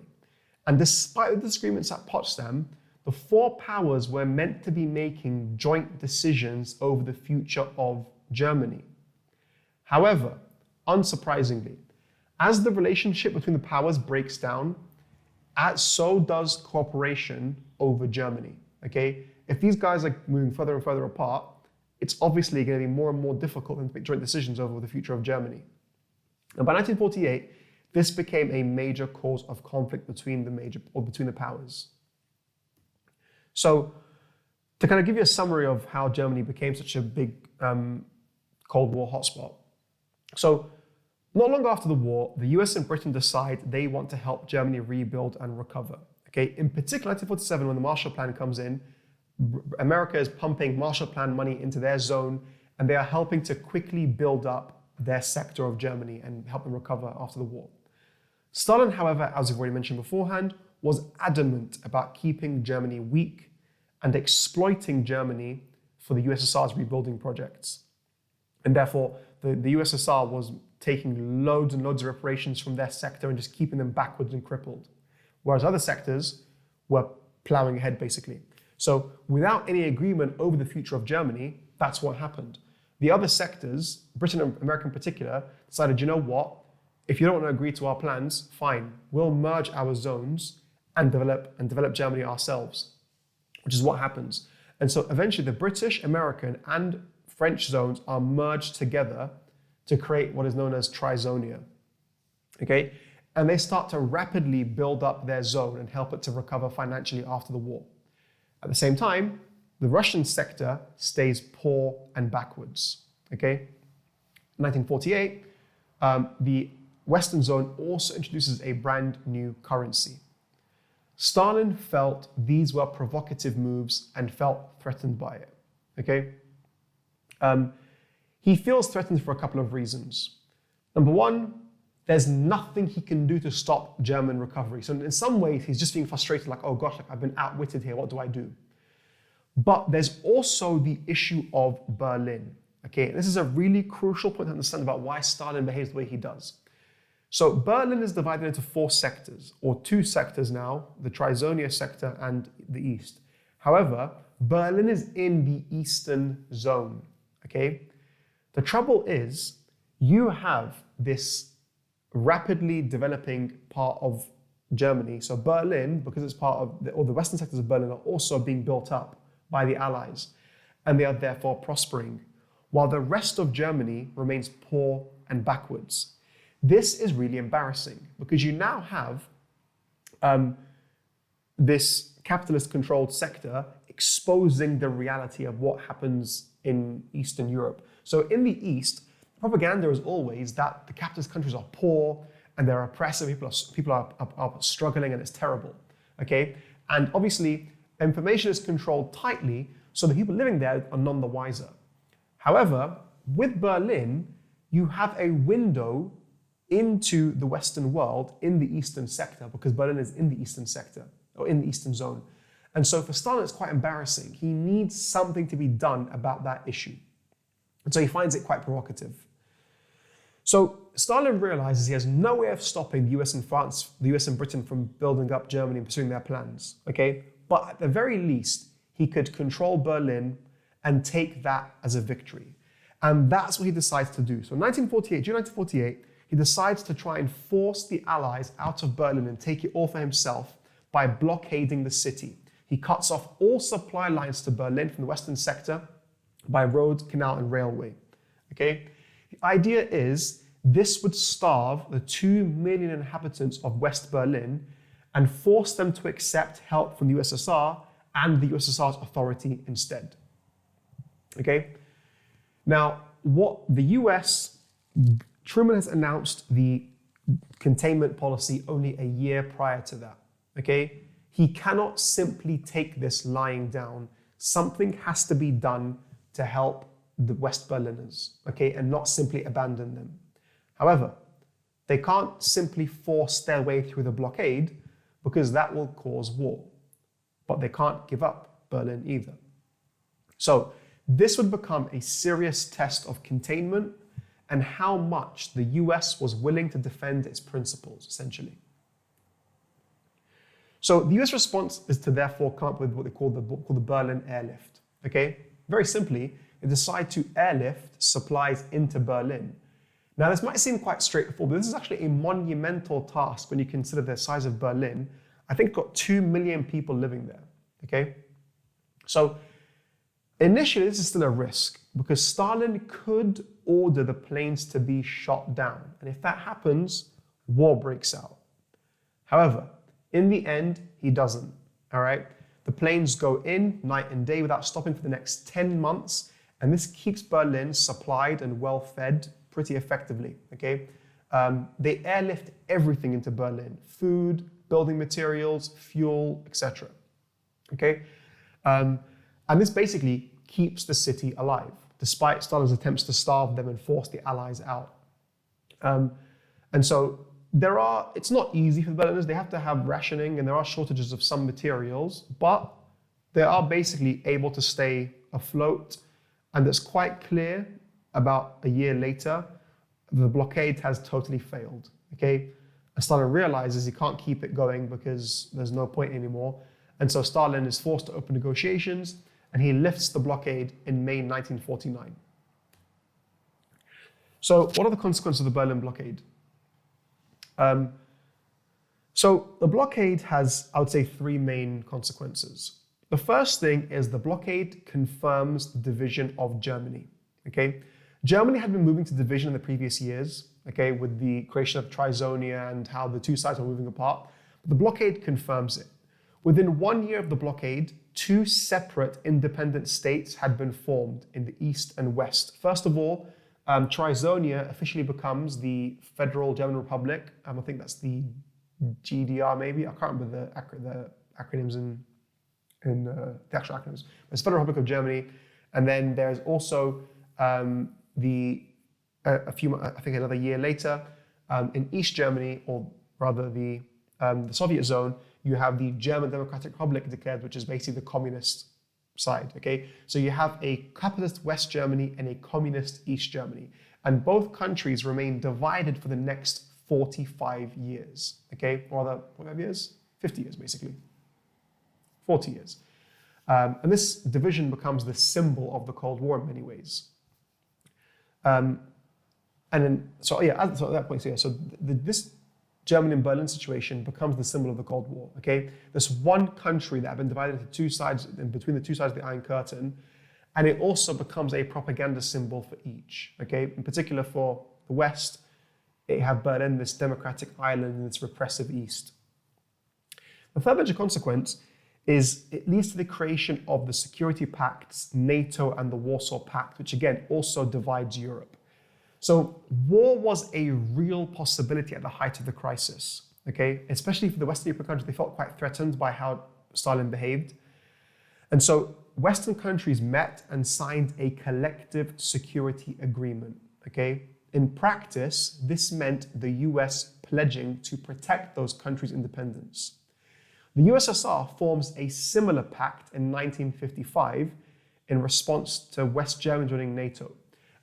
And despite the disagreements at Potsdam, the 4 powers were meant to be making joint decisions over the future of Germany. However, unsurprisingly, As the relationship between the powers breaks down, so does cooperation over Germany, okay? If these guys are moving further and further apart, it's obviously going to be more and more difficult to make joint decisions over the future of Germany. And by 1948, this became a major cause of conflict between the powers. So, to kind of give you a summary of how Germany became such a big Cold War hotspot. So, not long after the war, the US and Britain decide they want to help Germany rebuild and recover. Okay, in particular, 1947, when the Marshall Plan comes in, America is pumping Marshall Plan money into their zone, and they are helping to quickly build up their sector of Germany and help them recover after the war. Stalin, however, as we've already mentioned beforehand, was adamant about keeping Germany weak and exploiting Germany for the USSR's rebuilding projects. And therefore, the USSR was taking loads and loads of reparations from their sector and just keeping them backwards and crippled, whereas other sectors were plowing ahead, basically. So without any agreement over the future of Germany, that's what happened. The other sectors, Britain and America in particular, decided, you know what? If you don't want to agree to our plans, fine. We'll merge our zones and develop Germany ourselves, which is what happens. And so eventually the British, American, and French zones are merged together to create what is known as Trizonia, okay? And they start to rapidly build up their zone and help it to recover financially after the war. At the same time, the Russian sector stays poor and backwards, okay? 1948, the Western zone also introduces a brand new currency. Stalin felt these were provocative moves and felt threatened by it, okay? He feels threatened for a couple of reasons. Number one, there's nothing he can do to stop German recovery. So in some ways, he's just being frustrated, like, oh gosh, like I've been outwitted here, what do I do? But there's also the issue of Berlin, okay? This is a really crucial point to understand about why Stalin behaves the way he does. So Berlin is divided into 4 sectors, or 2 sectors now, the Trizonia sector and the East. However, Berlin is in the Eastern zone, okay? The trouble is, you have this rapidly developing part of Germany. So Berlin, because it's part of, the Western sectors of Berlin are also being built up by the Allies, and they are therefore prospering, while the rest of Germany remains poor and backwards. This is really embarrassing because you now have this capitalist-controlled sector exposing the reality of what happens in Eastern Europe. So in the East, propaganda is always that the capitalist countries are poor and they're oppressive, people are struggling and it's terrible, okay? And obviously, information is controlled tightly, so the people living there are none the wiser. However, with Berlin, you have a window into the Western world in the Eastern sector, because Berlin is in the Eastern sector, or in the Eastern zone. And so for Stalin, it's quite embarrassing. He needs something to be done about that issue. And so he finds it quite provocative. So Stalin realizes he has no way of stopping the US and France, the US and Britain from building up Germany and pursuing their plans, okay? But at the very least, he could control Berlin and take that as a victory. And that's what he decides to do. So in June 1948, he decides to try and force the Allies out of Berlin and take it all for himself by blockading the city. He cuts off all supply lines to Berlin from the Western sector by road, canal, and railway, okay? The idea is this would starve the 2 million inhabitants of West Berlin and force them to accept help from the USSR and the USSR's authority instead, okay? Now, what the US, Truman has announced the containment policy only a year prior to that, okay? He cannot simply take this lying down. Something has to be done to help the West Berliners, okay, and not simply abandon them. However, they can't simply force their way through the blockade because that will cause war. But they can't give up Berlin either. So this would become a serious test of containment and how much the US was willing to defend its principles, essentially. So the US response is to therefore come up with what they call the Berlin airlift, okay? Very simply, they decide to airlift supplies into Berlin. Now, this might seem quite straightforward, but this is actually a monumental task when you consider the size of Berlin. I think got 2 million people living there, okay? So initially, this is still a risk because Stalin could order the planes to be shot down. And if that happens, war breaks out. However, in the end, he doesn't, all right? The planes go in night and day without stopping for the next 10 months. And this keeps Berlin supplied and well-fed pretty effectively, okay? They airlift everything into Berlin: food, building materials, fuel, etc. Okay? And this basically keeps the city alive, despite Stalin's attempts to starve them and force the Allies out. And so it's not easy for the Berliners. They have to have rationing and there are shortages of some materials, but they are basically able to stay afloat. And it's quite clear about a year later, the blockade has totally failed, okay? And Stalin realizes he can't keep it going because there's no point anymore. And so Stalin is forced to open negotiations and he lifts the blockade in May 1949. So what are the consequences of the Berlin blockade? So the blockade has, I would say, 3 main consequences. The first thing is the blockade confirms the division of Germany, okay? Germany had been moving to division in the previous years, okay, with the creation of Trizonia and how the two sides were moving apart. But the blockade confirms it. Within 1 year of the blockade, 2 separate independent states had been formed in the east and west. First of all, Trizonia officially becomes the Federal German Republic. I think that's the GDR maybe. I can't remember the acronyms in the actual acronyms. But it's Federal Republic of Germany. And then there's also another year later, in East Germany, or rather the Soviet zone, you have the German Democratic Republic declared, which is basically the communist side, okay? So you have a capitalist West Germany and a communist East Germany. And both countries remain divided for the next 45 years, okay? Or rather, 45 years? 50 years, basically. 40 years. And this division becomes the symbol of the Cold War in many ways. This Germany and Berlin situation becomes the symbol of the Cold War, okay? This one country that had been divided into 2 sides, in between the 2 sides of the Iron Curtain, and it also becomes a propaganda symbol for each, okay? In particular for the West, you have Berlin, this democratic island, and this repressive East. The third major consequence is it leads to the creation of the security pacts, NATO and the Warsaw Pact, which again also divides Europe. So war was a real possibility at the height of the crisis, okay? Especially for the Western European countries, they felt quite threatened by how Stalin behaved. And so Western countries met and signed a collective security agreement, okay? In practice, this meant the US pledging to protect those countries' independence. The USSR forms a similar pact in 1955 in response to West Germany joining NATO.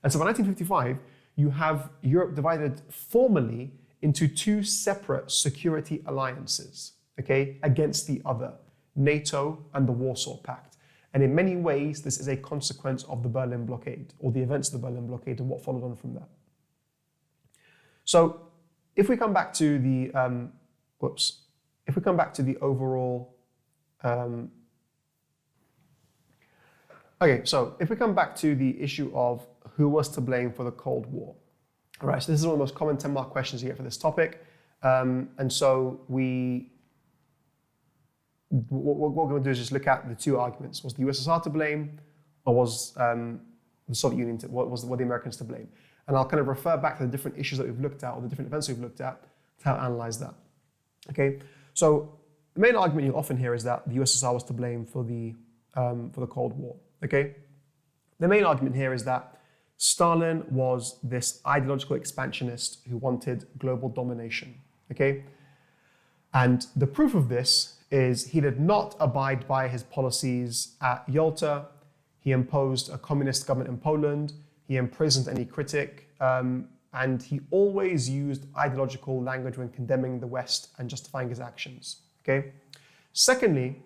And so by 1955, you have Europe divided formally into 2 separate security alliances, okay, against the other, NATO and the Warsaw Pact. And in many ways, this is a consequence of the Berlin blockade, or the events of the Berlin blockade and what followed on from that. So if we come back to the, overall, if we come back to the issue of who was to blame for the Cold War. All right, so this is one of the most common 10-mark questions you get for this topic. And so what we're going to do is just look at the 2 arguments. Was the USSR to blame, or was the Soviet Union were the Americans to blame? And I'll kind of refer back to the different issues that we've looked at, or the different events we've looked at, to help analyze that. Okay, so the main argument you'll often hear is that the USSR was to blame for the Cold War. Okay, the main argument here is that Stalin was this ideological expansionist who wanted global domination. Okay, and the proof of this is he did not abide by his policies at Yalta. He imposed a communist government in Poland. He imprisoned any critic, and he always used ideological language when condemning the West and justifying his actions. Okay. Secondly,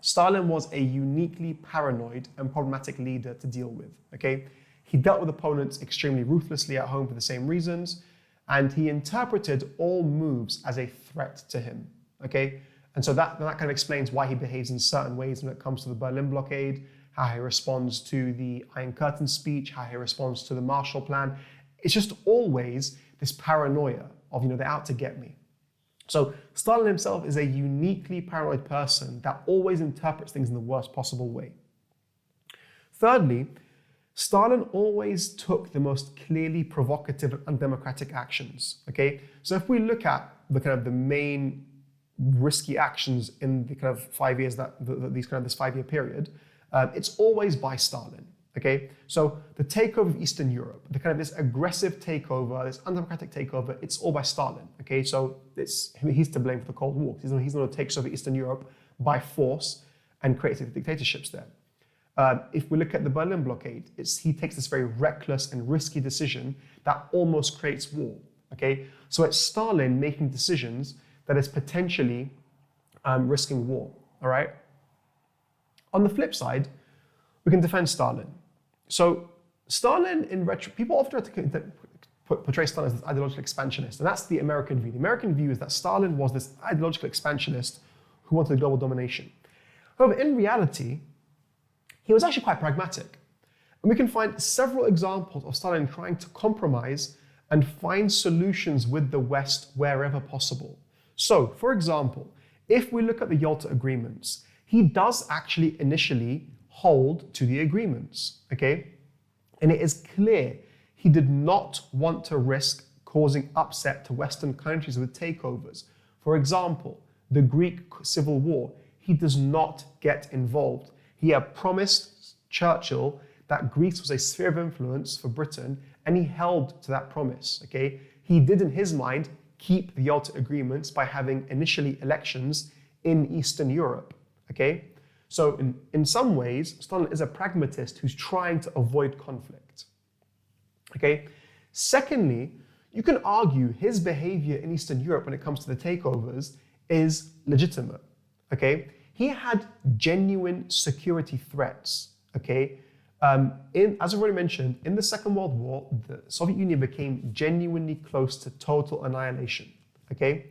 Stalin was a uniquely paranoid and problematic leader to deal with. Okay, He dealt with opponents extremely ruthlessly at home for the same reasons, and he interpreted all moves as a threat to him, okay? And so that kind of explains why he behaves in certain ways when it comes to the Berlin blockade, how he responds to the Iron Curtain speech, how he responds to the Marshall Plan. It's just always this paranoia of, they're out to get me. So Stalin himself is a uniquely paranoid person that always interprets things in the worst possible way. Thirdly, Stalin always took the most clearly provocative and undemocratic actions, okay? So if we look at the main risky actions in the kind of 5 years this 5 year period, it's always by Stalin, okay? So the takeover of Eastern Europe, this aggressive takeover, this undemocratic takeover, it's all by Stalin, okay? So he's to blame for the Cold War. He's going to take over Eastern Europe by force and create dictatorships there. If we look at the Berlin blockade, he takes this very reckless and risky decision that almost creates war, okay? So it's Stalin making decisions that is potentially risking war, all right? On the flip side, we can defend Stalin. So Stalin, people often try to portray Stalin as this ideological expansionist, and that's the American view. The American view is that Stalin was this ideological expansionist who wanted global domination. However, in reality, he was actually quite pragmatic. And we can find several examples of Stalin trying to compromise and find solutions with the West wherever possible. So, for example, if we look at the YALTA agreements, he does actually initially hold to the agreements, okay? And it is clear he did not want to risk causing upset to Western countries with takeovers. For example, the Greek Civil War, he does not get involved. He had promised Churchill that Greece was a sphere of influence for Britain, and he held to that promise, okay? He did, in his mind, keep the YALTA agreements by having initially elections in Eastern Europe, okay? So in some ways, Stalin is a pragmatist who's trying to avoid conflict, okay? Secondly, you can argue his behavior in Eastern Europe when it comes to the takeovers is legitimate, okay? He had genuine security threats, okay? As I've already mentioned, in the Second World War, the Soviet Union became genuinely close to total annihilation, okay?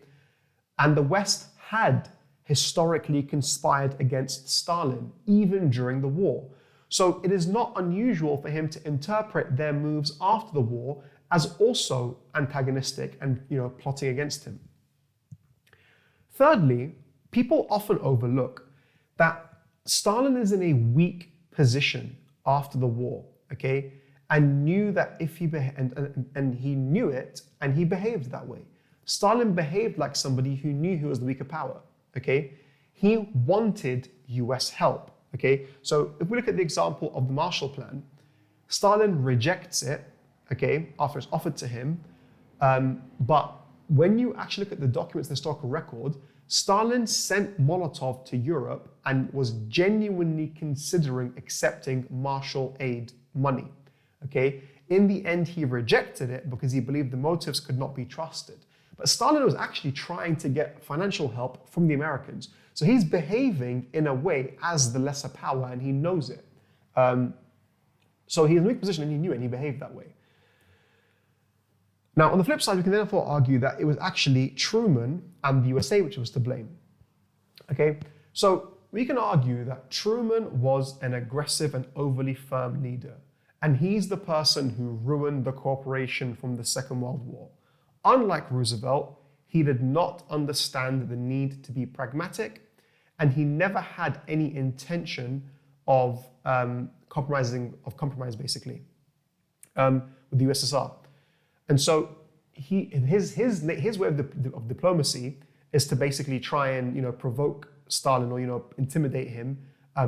And the West had historically conspired against Stalin, even during the war. So it is not unusual for him to interpret their moves after the war as also antagonistic and, plotting against him. Thirdly, people often overlook that Stalin is in a weak position after the war, okay, and knew that if he and he knew it, and he behaved that way. Stalin behaved like somebody who knew he was the weaker power, okay. He wanted US help, okay. So if we look at the example of the Marshall Plan, Stalin rejects it, okay, after it's offered to him, but when you actually look at the documents, the historical record, Stalin sent Molotov to Europe and was genuinely considering accepting Marshall aid money, okay? In the end, he rejected it because he believed the motives could not be trusted. But Stalin was actually trying to get financial help from the Americans. So he's behaving in a way as the lesser power, and he knows it. So he's in a weak position and he knew it and he behaved that way. Now, on the flip side, we can therefore argue that it was actually Truman and the USA which was to blame. Okay, so we can argue that Truman was an aggressive and overly firm leader, and he's the person who ruined the cooperation from the Second World War. Unlike Roosevelt, he did not understand the need to be pragmatic, and he never had any intention of compromise basically with the USSR. And so his way of diplomacy is to basically try and provoke Stalin or intimidate him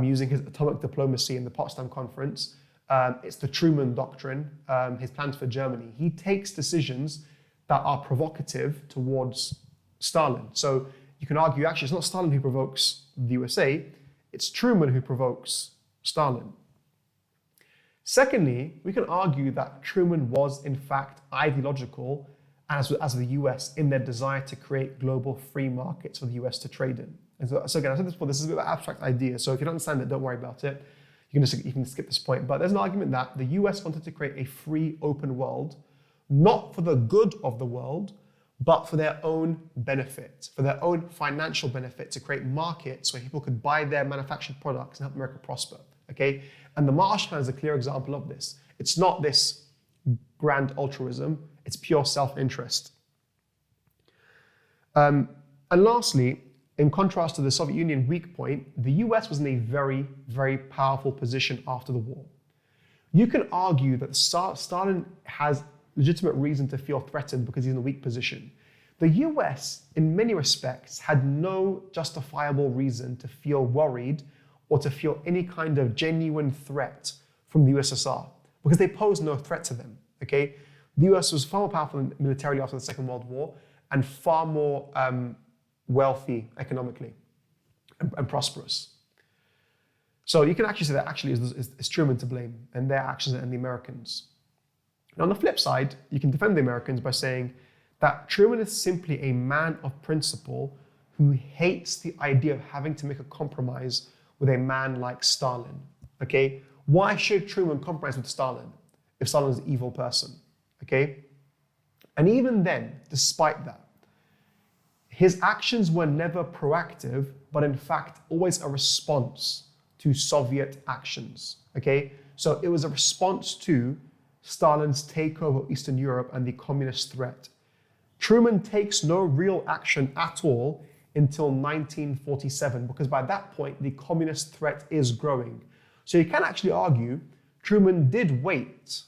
using his atomic diplomacy in the Potsdam Conference. It's the Truman Doctrine, his plans for Germany. He takes decisions that are provocative towards Stalin. So you can argue actually it's not Stalin who provokes the USA, it's Truman who provokes Stalin. Secondly, we can argue that Truman was in fact ideological as the US in their desire to create global free markets for the US to trade in. And so again, I said this before, this is a bit of an abstract idea, so if you don't understand it, don't worry about it. you can skip this point, but there's an argument that the US wanted to create a free, open world, not for the good of the world, but for their own benefit, for their own financial benefit, to create markets where people could buy their manufactured products and help America prosper, okay? And the Marshall Plan is a clear example of this. It's not this grand altruism, it's pure self-interest. And lastly, in contrast to the Soviet Union weak point, the US was in a very, very powerful position after the war. You can argue that Stalin has legitimate reason to feel threatened because he's in a weak position. The US, in many respects, had no justifiable reason to feel worried or to feel any kind of genuine threat from the USSR because they posed no threat to them, okay? The US was far more powerful militarily after the Second World War and far more wealthy economically and prosperous. So you can actually say that actually it's Truman to blame and their actions and the Americans. And on the flip side, you can defend the Americans by saying that Truman is simply a man of principle who hates the idea of having to make a compromise with a man like Stalin, okay? Why should Truman compromise with Stalin if Stalin is an evil person, okay? And even then, despite that, his actions were never proactive, but in fact, always a response to Soviet actions, okay? So it was a response to Stalin's takeover of Eastern Europe and the communist threat. Truman takes no real action at all until 1947, because by that point, the communist threat is growing. So you can actually argue Truman did wait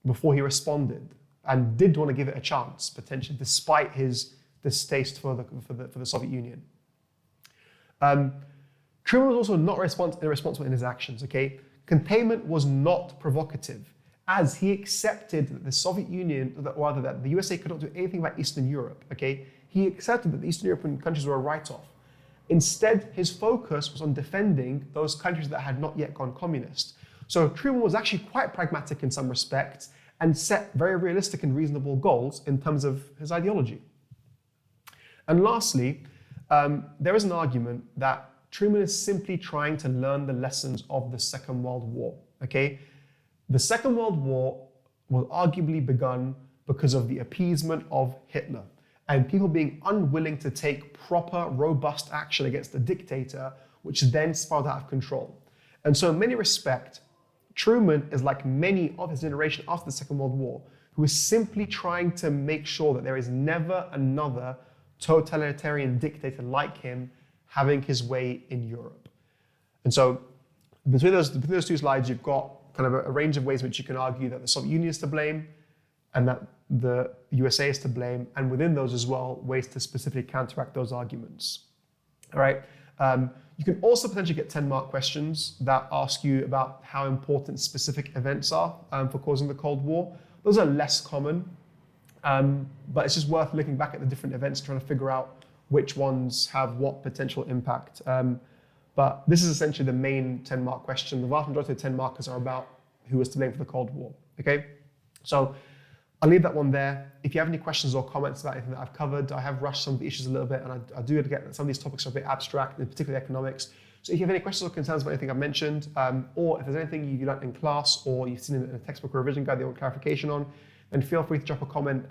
before he responded and did want to give it a chance, potentially, despite his distaste for the Soviet Union. Truman was also not irresponsible in his actions, okay? Containment was not provocative, as he accepted that the Soviet Union, or rather that the USA could not do anything about Eastern Europe, okay? He accepted that the Eastern European countries were a write-off. Instead, his focus was on defending those countries that had not yet gone communist. So Truman was actually quite pragmatic in some respects and set very realistic and reasonable goals in terms of his ideology. And lastly, there is an argument that Truman is simply trying to learn the lessons of the Second World War, okay? The Second World War was arguably begun because of the appeasement of Hitler and people being unwilling to take proper, robust action against a dictator, which then spiraled out of control. And so in many respects, Truman is like many of his generation after the Second World War, who is simply trying to make sure that there is never another totalitarian dictator like him having his way in Europe. And so between those two slides, you've got kind of a range of ways in which you can argue that the Soviet Union is to blame and that the USA is to blame, and within those as well, ways to specifically counteract those arguments. All right. You can also potentially get 10-mark questions that ask you about how important specific events are for causing the Cold War. Those are less common, but it's just worth looking back at the different events, trying to figure out which ones have what potential impact. But this is essentially the main 10-mark question. The vast majority of 10 markers are about who was to blame for the Cold War, okay? So I'll leave that one there. If you have any questions or comments about anything that I've covered, I have rushed some of the issues a little bit, and I do get that some of these topics are a bit abstract, in particular economics. So if you have any questions or concerns about anything I've mentioned, or if there's anything you learned in class or you've seen in a textbook or revision guide that you want clarification on, then feel free to drop a comment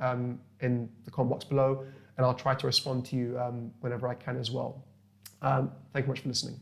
in the comment box below, and I'll try to respond to you whenever I can as well. Thank you much for listening.